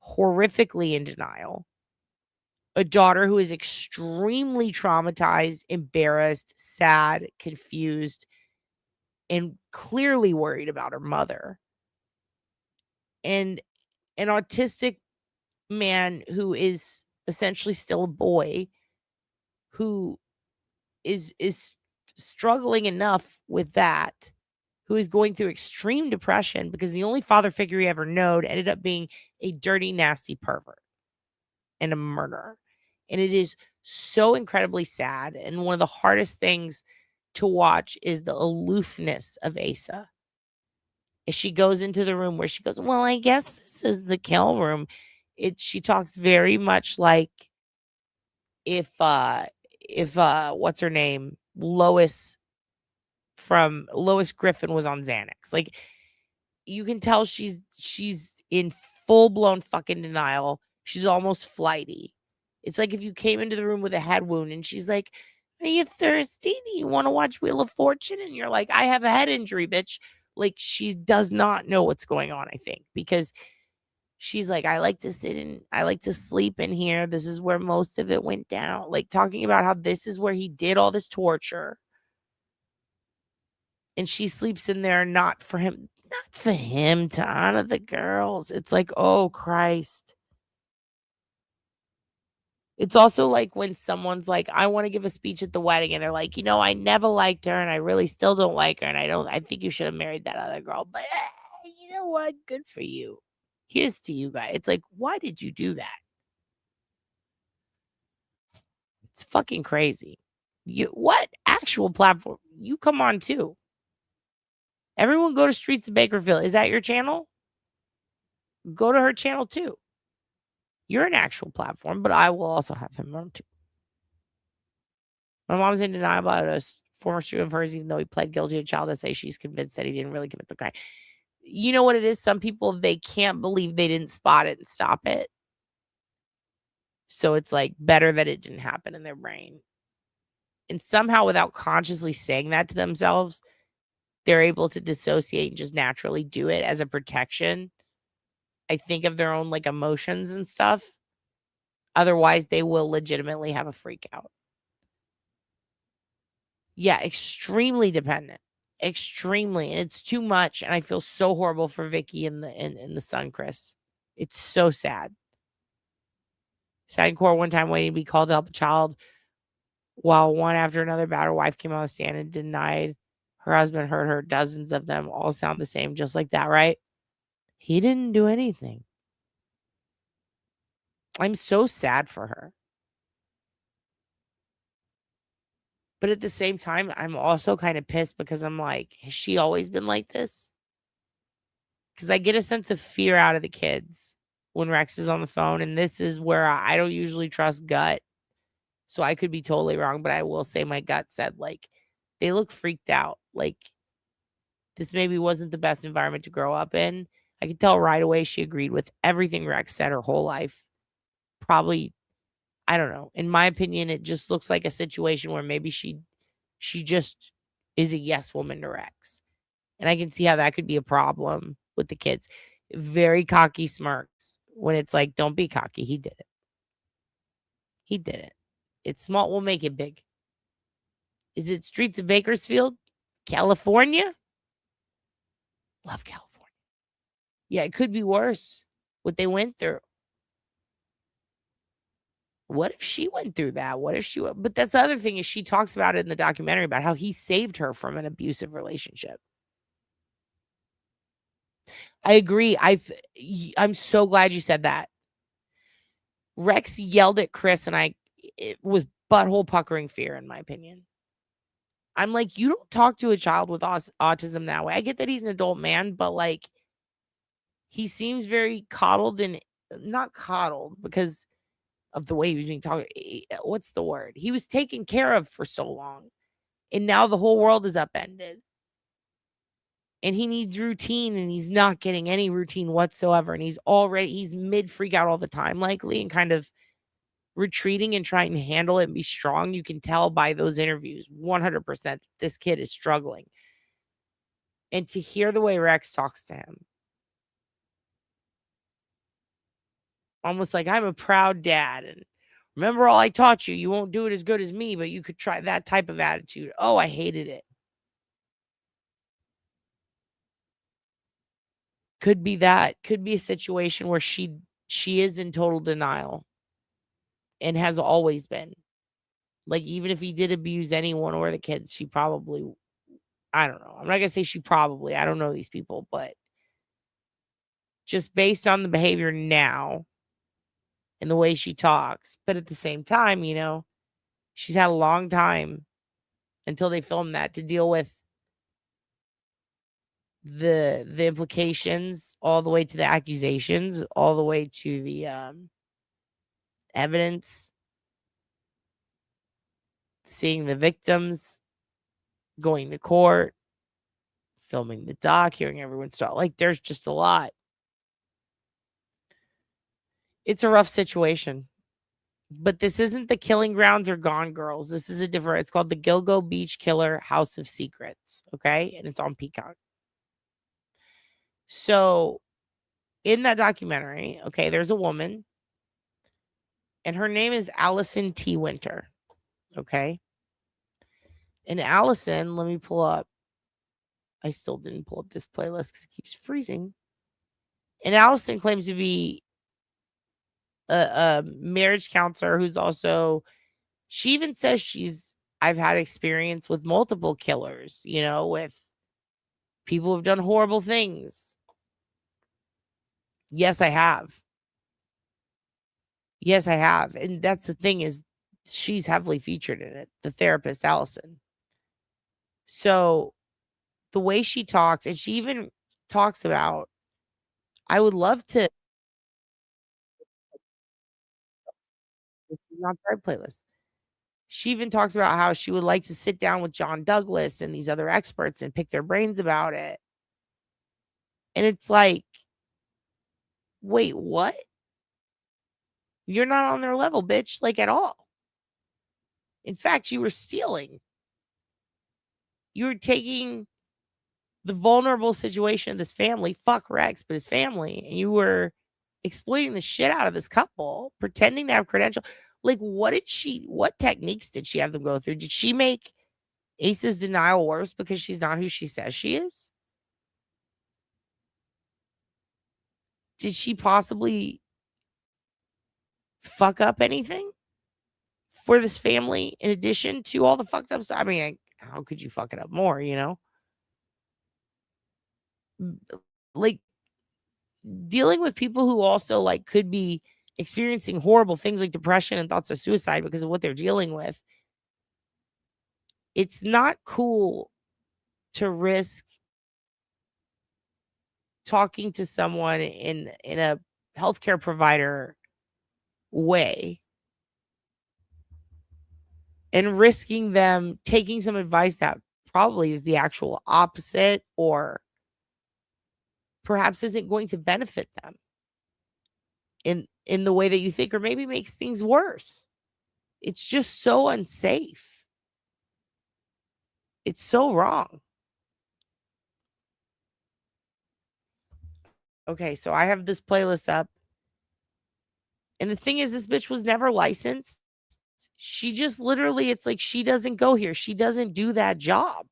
horrifically in denial, a daughter who is extremely traumatized, embarrassed, sad, confused, and clearly worried about her mother, and an autistic man who is essentially still a boy who is struggling enough with that, who is going through extreme depression because the only father figure he ever knowed ended up being a dirty, nasty pervert and a murderer. And it is so incredibly sad. And one of the hardest things to watch is the aloofness of Asa. As she goes into the room where she goes, well, I guess this is the kill room. She talks very much like if what's her name? Lois Griffin was on Xanax. Like, you can tell she's in full-blown fucking denial. She's almost flighty. It's like if you came into the room with a head wound and she's like, are you thirsty? Do you want to watch Wheel of Fortune? And you're like, I have a head injury, bitch. Like, she does not know what's going on, I think, because she's like, I like to sleep in here. This is where most of it went down. Like, talking about how this is where he did all this torture. And she sleeps in there not for him to honor the girls. It's like, oh, Christ. It's also like when someone's like, I want to give a speech at the wedding, and they're like, I never liked her, and I really still don't like her, and I think you should have married that other girl. But you know what? Good for you. Here's to you guys. It's like, why did you do that? It's fucking crazy. What actual platform? You come on too. Everyone go to Streets of Bakerfield. Is that your channel? Go to her channel too. You're an actual platform, but I will also have him on too. My mom's in denial about a former student of hers, even though he pled guilty to child essay. She's convinced that he didn't really commit the crime. You know what it is? Some people, they can't believe they didn't spot it and stop it. So it's like better that it didn't happen in their brain. And somehow, without consciously saying that to themselves, they're able to dissociate and just naturally do it as a protection, I think, of their own like emotions and stuff. Otherwise, they will legitimately have a freak out. Yeah, extremely dependent. Extremely. And it's too much. And I feel so horrible for Vicky and the son, Chris. It's so sad. Sad core one time waiting to be called to help a child while one after another battered wife came on the stand and denied her husband hurt her. Dozens of them all sound the same, just like that, right? He didn't do anything. I'm so sad for her. But at the same time, I'm also kind of pissed because I'm like, has she always been like this? Because I get a sense of fear out of the kids when Rex is on the phone. And this is where I don't usually trust gut. So I could be totally wrong, but I will say my gut said, like, they look freaked out. Like, this maybe wasn't the best environment to grow up in. I could tell right away she agreed with everything Rex said her whole life. Probably, I don't know. In my opinion, it just looks like a situation where maybe she just is a yes woman to Rex. And I can see how that could be a problem with the kids. Very cocky smirks when it's like, don't be cocky. He did it. He did it. It's small. We'll make it big. Is it Streets of Bakersfield, California? Love California. Yeah, it could be worse what they went through. What if she went through that? What if she but that's the other thing is she talks about it in the documentary about how he saved her from an abusive relationship. I agree. I'm so glad you said that. Rex yelled at Chris and it was butthole puckering fear in my opinion. I'm like, you don't talk to a child with autism that way. I get that he's an adult man, but like he seems very coddled and not coddled because of the way he was being talked. What's the word? He was taken care of for so long. And now the whole world is upended. And he needs routine and he's not getting any routine whatsoever. And he's mid freak out all the time, likely, and kind of retreating and trying to handle it and be strong. You can tell by those interviews 100% this kid is struggling. And to hear the way Rex talks to him, almost like I'm a proud dad. And remember all I taught you. You won't do it as good as me, but you could try that type of attitude. Oh, I hated it. Could be that. Could be a situation where she is in total denial and has always been. Like, even if he did abuse anyone or the kids, she probably, I don't know. I'm not going to say she probably, I don't know these people, but just based on the behavior now and the way she talks. But at the same time, you know, she's had a long time until they filmed that to deal with the implications all the way to the accusations, all the way to the evidence, seeing the victims, going to court, filming the doc, hearing everyone's talk. Like, there's just a lot. It's a rough situation. But this isn't the Killing Grounds or Gone Girls. This is it's called the Gilgo Beach Killer House of Secrets. Okay. And it's on Peacock. So in that documentary, okay, there's a woman and her name is Allison T. Winter. Okay. And Allison, let me pull up. I still didn't pull up this playlist because it keeps freezing. And Allison claims to be a marriage counselor who's also, she even says I've had experience with multiple killers, you know, with people who've done horrible things. Yes, I have. Yes, I have. And that's the thing is she's heavily featured in it, the therapist, Allison. So the way she talks, and she even talks about, I would love to. This is not the right playlist. She even talks about how she would like to sit down with John Douglas and these other experts and pick their brains about it. And it's like, wait, what? You're not on their level, bitch, like at all. In fact, you were stealing. You were taking the vulnerable situation of this family, fuck Rex, but his family, and you were exploiting the shit out of this couple, pretending to have credentials. Like, what techniques did she have them go through? Did she make Ace's denial worse because she's not who she says she is? Did she possibly fuck up anything for this family in addition to all the fucked up stuff? I mean, how could you fuck it up more, you know? Like, dealing with people who also like could be experiencing horrible things like depression and thoughts of suicide because of what they're dealing with. It's not cool to risk talking to someone in a healthcare provider way and risking them taking some advice that probably is the actual opposite or perhaps isn't going to benefit them in the way that you think, or maybe makes things worse. It's just so unsafe. It's so wrong. Okay, so I have this playlist up. And the thing is, this bitch was never licensed. She just literally, it's like she doesn't go here. She doesn't do that job.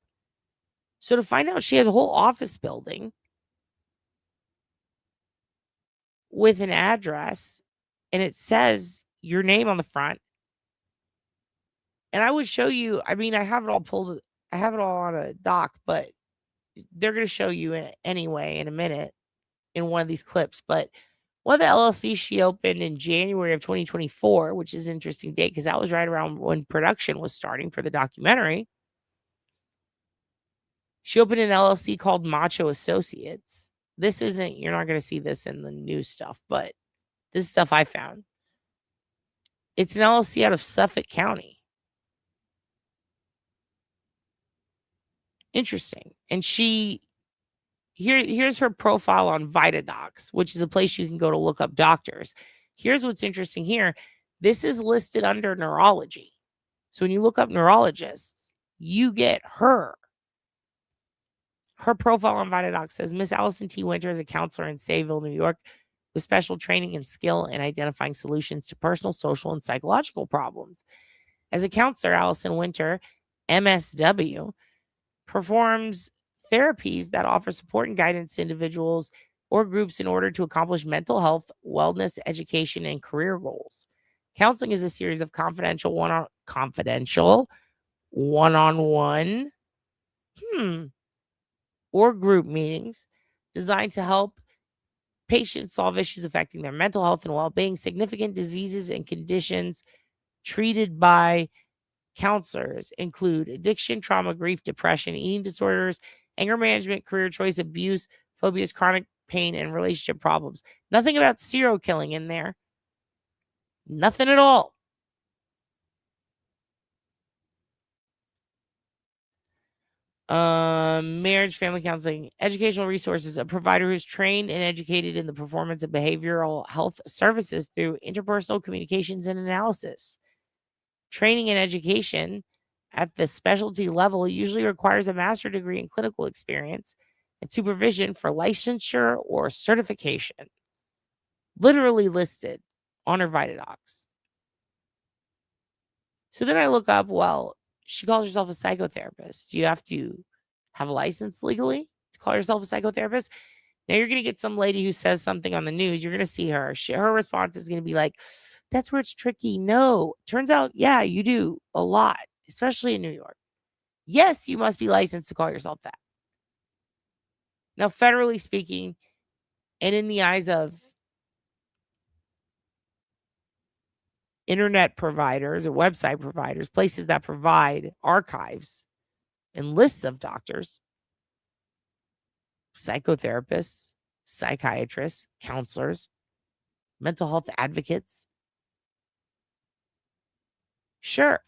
So to find out she has a whole office building with an address, and it says your name on the front. And I would show you, I mean, I have it all pulled, I have it all on a doc, but they're going to show you it anyway in a minute in one of these clips. But one of the LLCs she opened in January of 2024, which is an interesting date because that was right around when production was starting for the documentary. She opened an LLC called Macho Associates. This isn't, you're not going to see this in the new stuff, but this is stuff I found. It's an LLC out of Suffolk County. Interesting. And here's her profile on VitaDocs, which is a place you can go to look up doctors. Here's what's interesting here. This is listed under neurology. So when you look up neurologists, you get her. Her profile on VitaDocs says Miss Allison T. Winter is a counselor in Sayville, New York, with special training and skill in identifying solutions to personal, social, and psychological problems. As a counselor, Allison Winter, MSW, performs therapies that offer support and guidance to individuals or groups in order to accomplish mental health, wellness, education, and career goals. Counseling is a series of confidential one-on-one or group meetings designed to help patients solve issues affecting their mental health and well-being. Significant diseases and conditions treated by counselors include addiction, trauma, grief, depression, eating disorders, anger management, career choice, abuse, phobias, chronic pain, and relationship problems. Nothing about serial killing in there. Nothing at all. Marriage, family counseling, educational resources, a provider who's trained and educated in the performance of behavioral health services through interpersonal communications and analysis. Training and education at the specialty level usually requires a master's degree in clinical experience and supervision for licensure or certification. Literally listed on her VitaDocs. So then I look up, well, she calls herself a psychotherapist. Do you have to have a license legally to call yourself a psychotherapist? Now you're going to get some lady who says something on the news. You're going to see her. Her response is going to be like, that's where it's tricky. No, turns out, yeah, you do a lot, especially in New York. Yes, you must be licensed to call yourself that. Now, federally speaking, and in the eyes of internet providers or website providers, places that provide archives and lists of doctors, psychotherapists, psychiatrists, counselors, mental health advocates. Sure,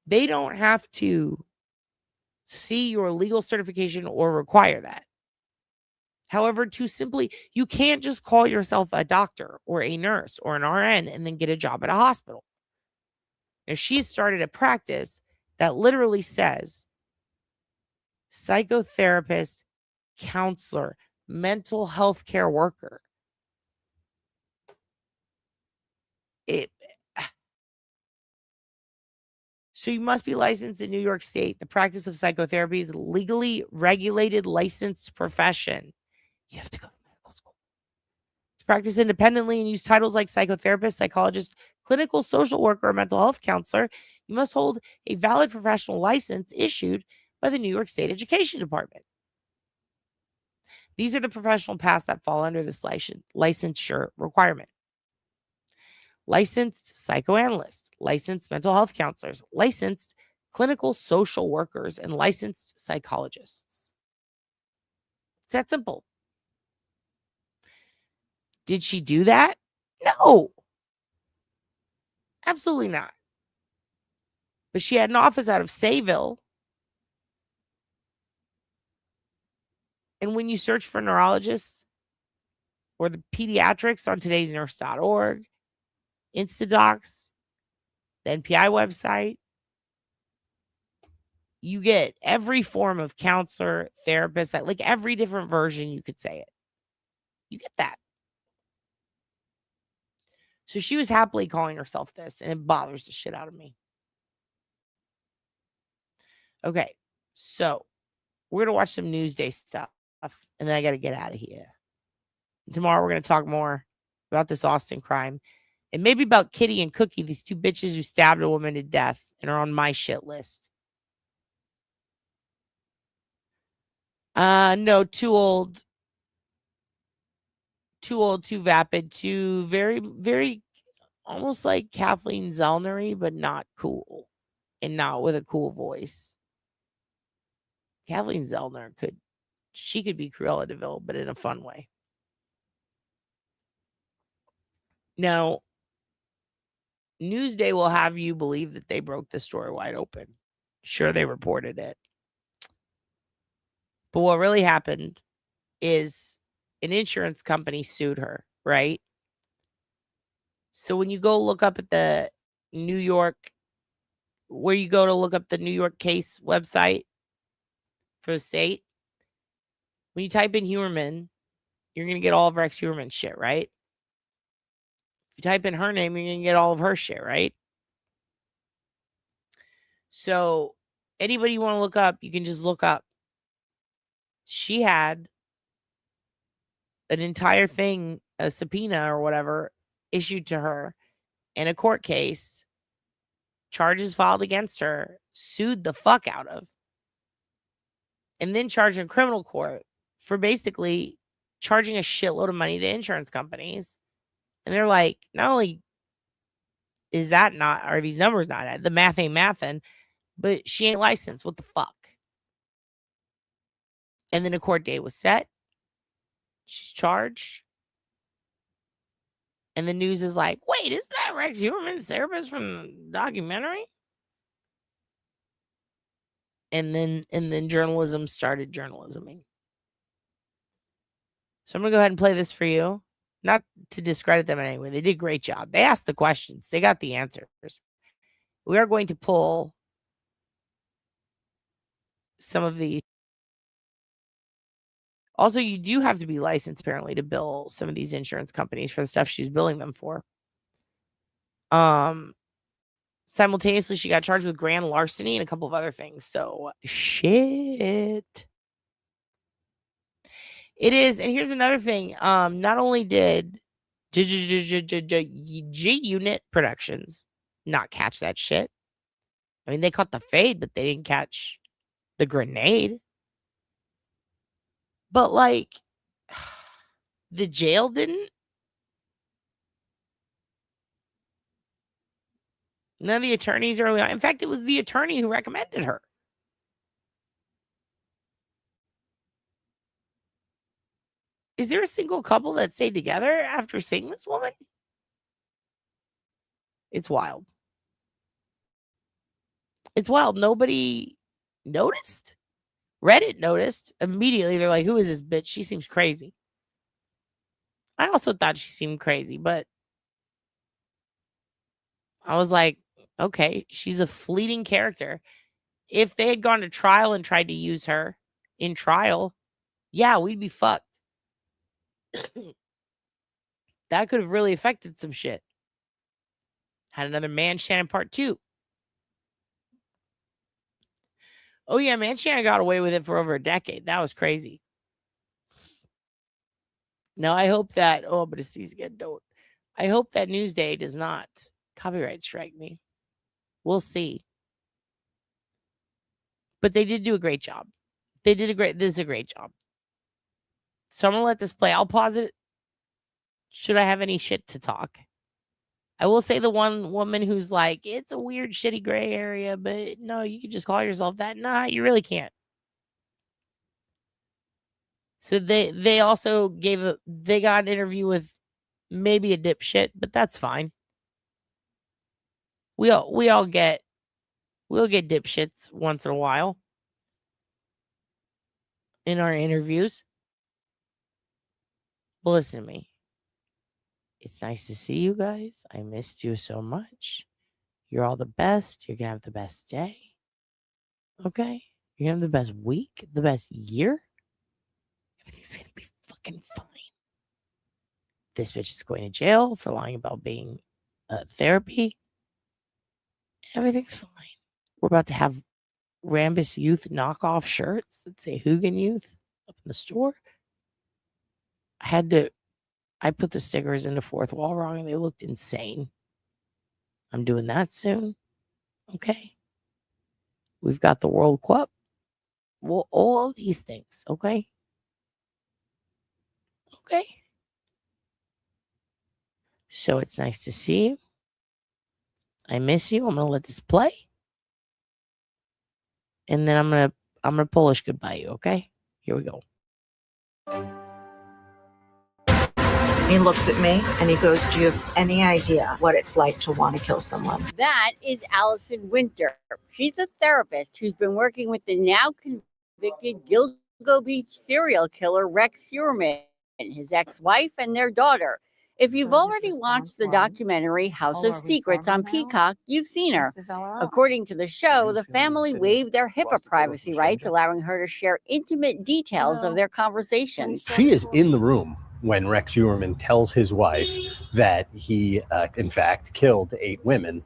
they don't have to see your legal certification or require that. However, you can't just call yourself a doctor or a nurse or an RN and then get a job at a hospital. Now, she's started a practice that literally says psychotherapist, counselor, mental health care worker. So you must be licensed in New York State. The practice of psychotherapy is a legally regulated, licensed profession. You have to go to medical school. To practice independently and use titles like psychotherapist, psychologist, clinical social worker, or mental health counselor, you must hold a valid professional license issued by the New York State Education Department. These are the professional paths that fall under this licensure requirement. Licensed psychoanalysts, licensed mental health counselors, licensed clinical social workers, and licensed psychologists. It's that simple. Did she do that? No. Absolutely not. But she had an office out of Sayville. And when you search for neurologists or the pediatrics on todaysnurse.org, Instadocs, the NPI website, you get every form of counselor, therapist, like every different version you could say it. You get that. So she was happily calling herself this, and it bothers the shit out of me. Okay, so we're going to watch some Newsday stuff, and then I got to get out of here. Tomorrow we're going to talk more about this Austin crime. And maybe about Kitty and Cookie, these two bitches who stabbed a woman to death and are on my shit list. No, too old, too vapid, too very, very almost like Kathleen Zellnery, but not cool and not with a cool voice. Kathleen Zellner she could be Cruella de Vil, but in a fun way. Now, Newsday will have you believe that they broke the story wide open. Sure, they reported it. But what really happened is an insurance company sued her, right? So when you go look up at the New York, where you go to look up the New York case website for the state, when you type in Heuermann, you're going to get all of Rex Heuermann's shit, right? If you type in her name, you're going to get all of her shit, right? So anybody you want to look up, you can just look up. She had an entire thing, a subpoena or whatever, issued to her in a court case, charges filed against her, sued the fuck out of, and then charged in criminal court for basically charging a shitload of money to insurance companies. And they're like, not only is that not, are these numbers not, the math ain't mathin', but she ain't licensed. What the fuck? And then a court date was set. She's charged. And the news is like, wait, isn't that Rex Heuermann's therapist from the documentary? And then journalism started journalisming. So I'm going to go ahead and play this for you. Not to discredit them in any way. They did a great job. They asked the questions. They got the answers. We are going to pull some of the. Also, you do have to be licensed, apparently, to bill some of these insurance companies for the stuff she was billing them for. Simultaneously, she got charged with grand larceny and a couple of other things. So, shit. It is, and here's another thing. Not only did G-Unit Productions not catch that shit. I mean, they caught the fade, but they didn't catch the grenade. But, like, the jail didn't. None of the attorneys early on. In fact, it was the attorney who recommended her. Is there a single couple that stayed together after seeing this woman? It's wild. It's wild. Nobody noticed. Reddit noticed. Immediately, they're like, who is this bitch? She seems crazy. I also thought she seemed crazy, but I was like, okay, she's a fleeting character. If they had gone to trial and tried to use her in trial, yeah, we'd be fucked. That could have really affected some shit. Had another Man Shannon part 2. Oh, yeah, Man Shannon got away with it for over a decade. That was crazy. Now, I hope that, but it's easy to don't. I hope that Newsday does not copyright strike me. We'll see. But they did do a great job. This is a great job. So I'm going to let this play. I'll pause it. Should I have any shit to talk? I will say the one woman who's like, it's a weird, shitty gray area, but no, you can just call yourself that. Nah, you really can't. So they also they got an interview with maybe a dipshit, but that's fine. We'll get dipshits once in a while in our interviews. But listen to me. It's nice to see you guys. I missed you so much. You're all the best. You're going to have the best day. Okay? You're going to have the best week, the best year. Everything's going to be fucking fine. This bitch is going to jail for lying about being therapy. Everything's fine. We're about to have Rambus Youth knockoff shirts that say Hugin Youth up in the store. I I put the stickers in the fourth wall wrong and they looked insane. I'm doing that soon. Okay. We've got the World Cup. Well, all these things. Okay. Okay. So it's nice to see you. I miss you. I'm gonna let this play. And then I'm gonna Polish goodbye you, okay? Here we go. He looked at me and he goes, "Do you have any idea what it's like to want to kill someone?" That is Allison Winter. She's a therapist who's been working with the now convicted Gilgo Beach serial killer Rex Heuermann, his ex-wife, and their daughter. If you've already watched the documentary House of Secrets on Peacock, you've seen her. According to the show, the family waived their HIPAA privacy rights, allowing her to share intimate details of their conversations. She is in the room when Rex Heuermann tells his wife that he, in fact, killed 8 women.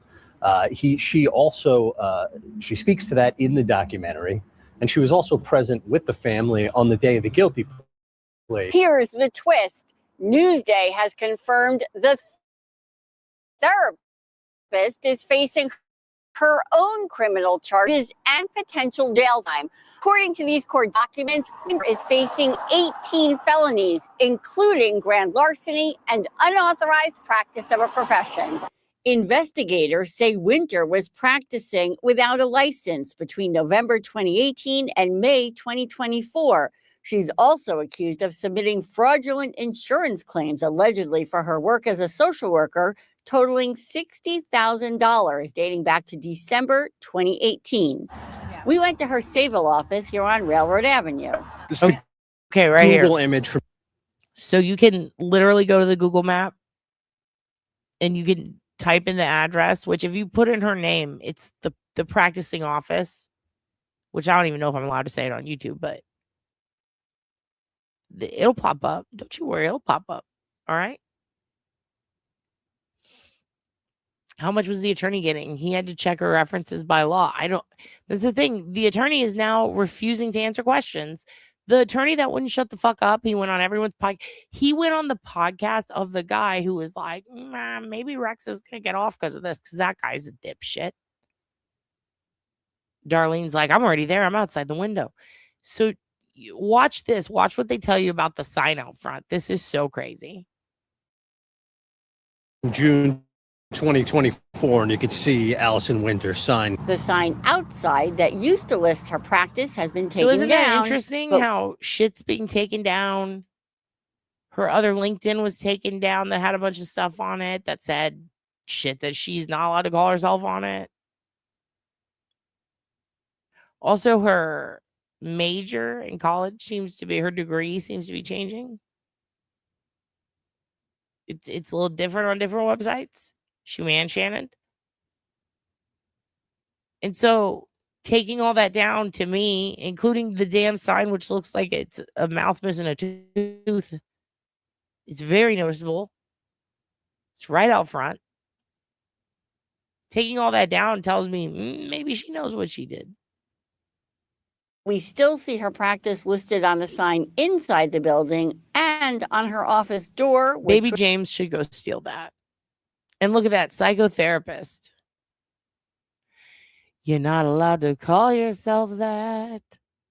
She also speaks to that in the documentary, and she was also present with the family on the day of the guilty plea. Here's the twist. Newsday has confirmed the therapist is facing her own criminal charges and potential jail time. According to these court documents, Winter is facing 18 felonies, including grand larceny and unauthorized practice of a profession. Investigators say Winter was practicing without a license between November 2018 and May 2024. She's also accused of submitting fraudulent insurance claims, allegedly for her work as a social worker, totaling $60,000 dating back to December 2018. We went to her Sayville office here on Railroad Avenue. Okay, right Google here. image from. So you can literally go to the Google map and you can type in the address, which if you put in her name, it's the practicing office, which I don't even know if I'm allowed to say it on YouTube, but it'll pop up. Don't you worry, it'll pop up. All right. How much was the attorney getting? He had to check her references by law. That's the thing. The attorney is now refusing to answer questions. The attorney that wouldn't shut the fuck up, he went on everyone's podcast. He went on the podcast of the guy who was like, maybe Rex is going to get off because of this, because that guy's a dipshit. Darlene's like, I'm already there. I'm outside the window. So watch this. Watch what they tell you about the sign out front. This is so crazy. June 2024, and you could see Allison Winter's sign. The sign outside that used to list her practice has been taken down. So isn't that interesting how shit's being taken down? Her other LinkedIn was taken down that had a bunch of stuff on it that said shit that she's not allowed to call herself on it. Also, her major in college her degree seems to be changing. It's a little different on different websites. She Shannon. And so taking all that down, to me, including the damn sign, which looks like it's a mouth missing a tooth, it's very noticeable. It's right out front. Taking all that down tells me maybe she knows what she did. We still see her practice listed on the sign inside the building and on her office door. Baby James should go steal that. And look at that, psychotherapist. You're not allowed to call yourself that.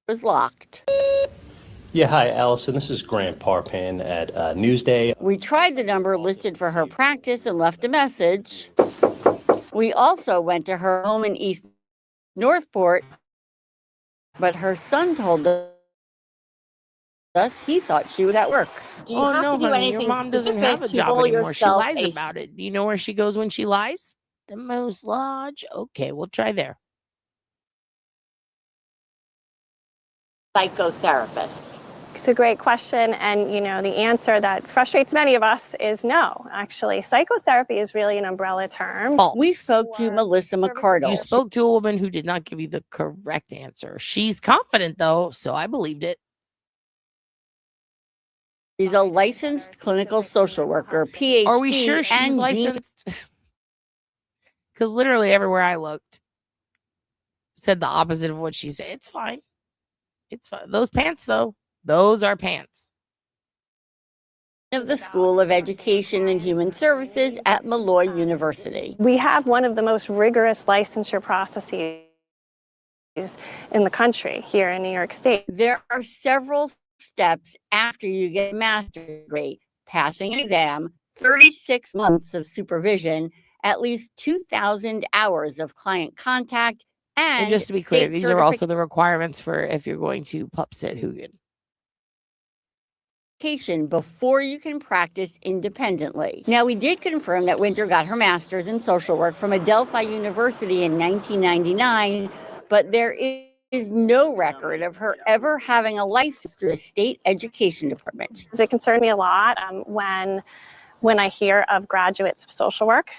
Was locked. Yeah, hi, Allison. This is Grant Parpin at Newsday. We tried the number listed for her practice and left a message. We also went to her home in East Northport, but her son told us he thought she was at work. Do you have to do anything your mom doesn't have a job anymore. She lies about it. Do you know where she goes when she lies? The Moose Lodge. Okay, we'll try there. Psychotherapist. It's a great question, and the answer that frustrates many of us is no. Actually, psychotherapy is really an umbrella term. False. We spoke to Melissa McCardle. You spoke to a woman who did not give you the correct answer. She's confident though, so I believed it. She's a licensed clinical social worker, PhD. Are we sure she's licensed? Because literally everywhere I looked said the opposite of what she said. It's fine. It's fine. Those pants, though, those are pants. of the School of Education and Human Services at Malloy University. We have one of the most rigorous licensure processes in the country here in New York State. There are several steps after you get a master's degree: passing an exam, 36 months of supervision, at least 2,000 hours of client contact, And just to be clear, these are also the requirements for if you're going to pup sit Hugin. Before you can practice independently. Now, we did confirm that Winter got her master's in social work from Adelphi University in 1999, but there is no record of her ever having a license through the state education department. It concerned me a lot when I hear of graduates of social work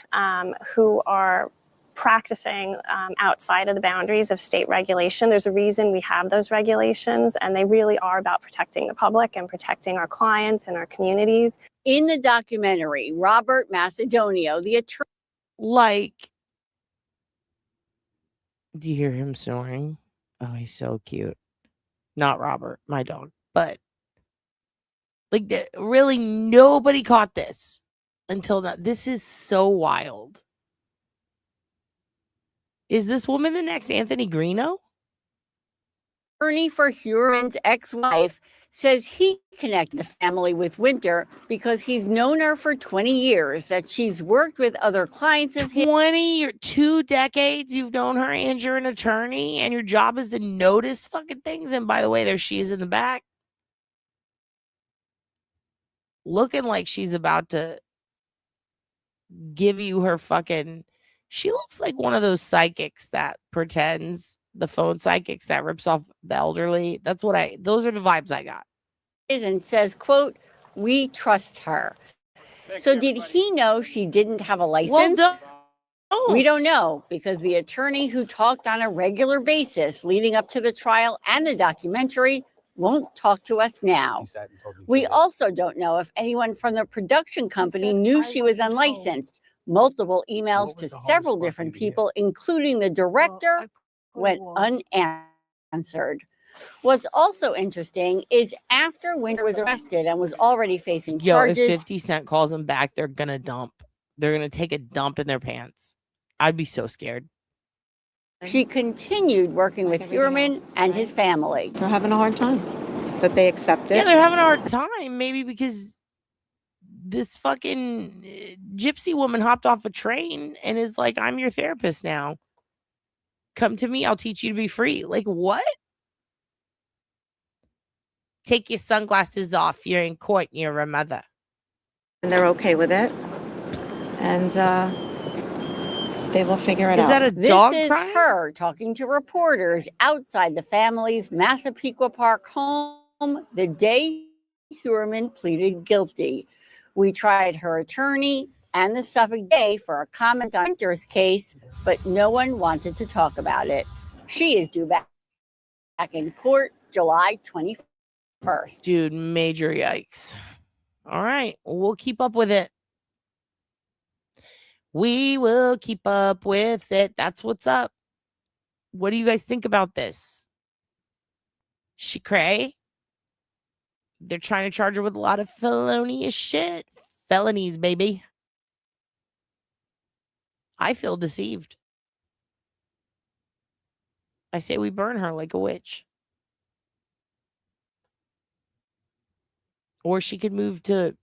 who are practicing outside of the boundaries of state regulation. There's a reason we have those regulations, and they really are about protecting the public and protecting our clients and our communities. In the documentary, Robert Macedonio, the attorney... Do you hear him snoring? Oh, he's so cute. Not Robert, my dog, but really nobody caught this until now. This is so wild. Is this woman the next Anthony Greeno? Attorney for Heuermann's ex-wife says he connected the family with Winter because he's known her for 20 years, that she's worked with other clients of his. 2 decades you've known her, and you're an attorney, and your job is to notice fucking things. And by the way, there she is in the back, looking like she's about to give you her fucking... She looks like one of those psychics that pretends, the phone psychics that rips off the elderly. Those are the vibes I got. And says, quote, "We trust her." So did he know she didn't have a license? Well, we don't know, because the attorney who talked on a regular basis leading up to the trial and the documentary won't talk to us now. We also don't know if anyone from the production company knew she was unlicensed. Multiple emails to several different people, including the director, went unanswered. What's also interesting is after Winter was arrested and was already facing charges... If 50 Cent calls him back, they're going to dump. They're going to take a dump in their pants. I'd be so scared. She continued working with Heuermann and his family. They're having a hard time, but they accept it. Yeah, they're having a hard time, maybe because this fucking gypsy woman hopped off a train and is like, "I'm your therapist now. Come to me. I'll teach you to be free." Like, what? Take your sunglasses off. You're in court. You're a mother. And they're okay with it. And they will figure it out. Is that a dog This is crying? her talking to reporters outside the family's Massapequa Park home the day Heuermann pleaded guilty. We tried her attorney and the Suffolk Day for a comment on Winter's case, but no one wanted to talk about it. She is due back in court July 21st. Dude, major yikes. All right, we'll keep up with it. We will keep up with it. That's what's up. What do you guys think about this? She cray? They're trying to charge her with a lot of felonious shit. Felonies, baby. I feel deceived. I say we burn her like a witch. Or she could move to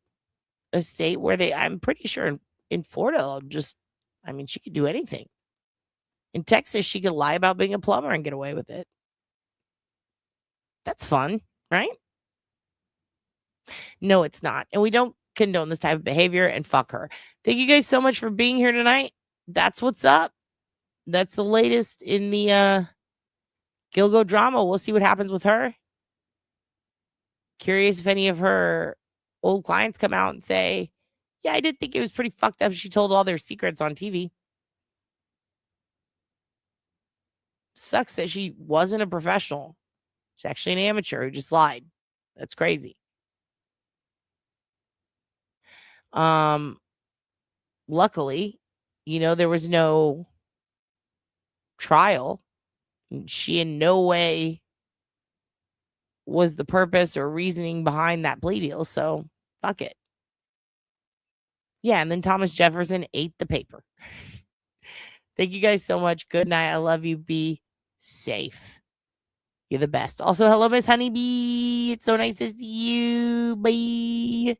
a state where I'm pretty sure in Florida, she could do anything. In Texas, she could lie about being a plumber and get away with it. That's fun, right? No, it's not. And we don't condone this type of behavior, and fuck her. Thank you guys so much for being here tonight. That's what's up. That's the latest in the Gilgo drama. We'll see what happens with her. Curious if any of her old clients come out and say, "Yeah, I did think it was pretty fucked up. She told all their secrets on TV." Sucks that she wasn't a professional. She's actually an amateur who just lied. That's crazy. Luckily, there was no trial. She in no way was the purpose or reasoning behind that plea deal. So fuck it. Yeah, and then Thomas Jefferson ate the paper. Thank you guys so much. Good night. I love you. Be safe. You're the best. Also, hello, Miss Honeybee. It's so nice to see you. Bye.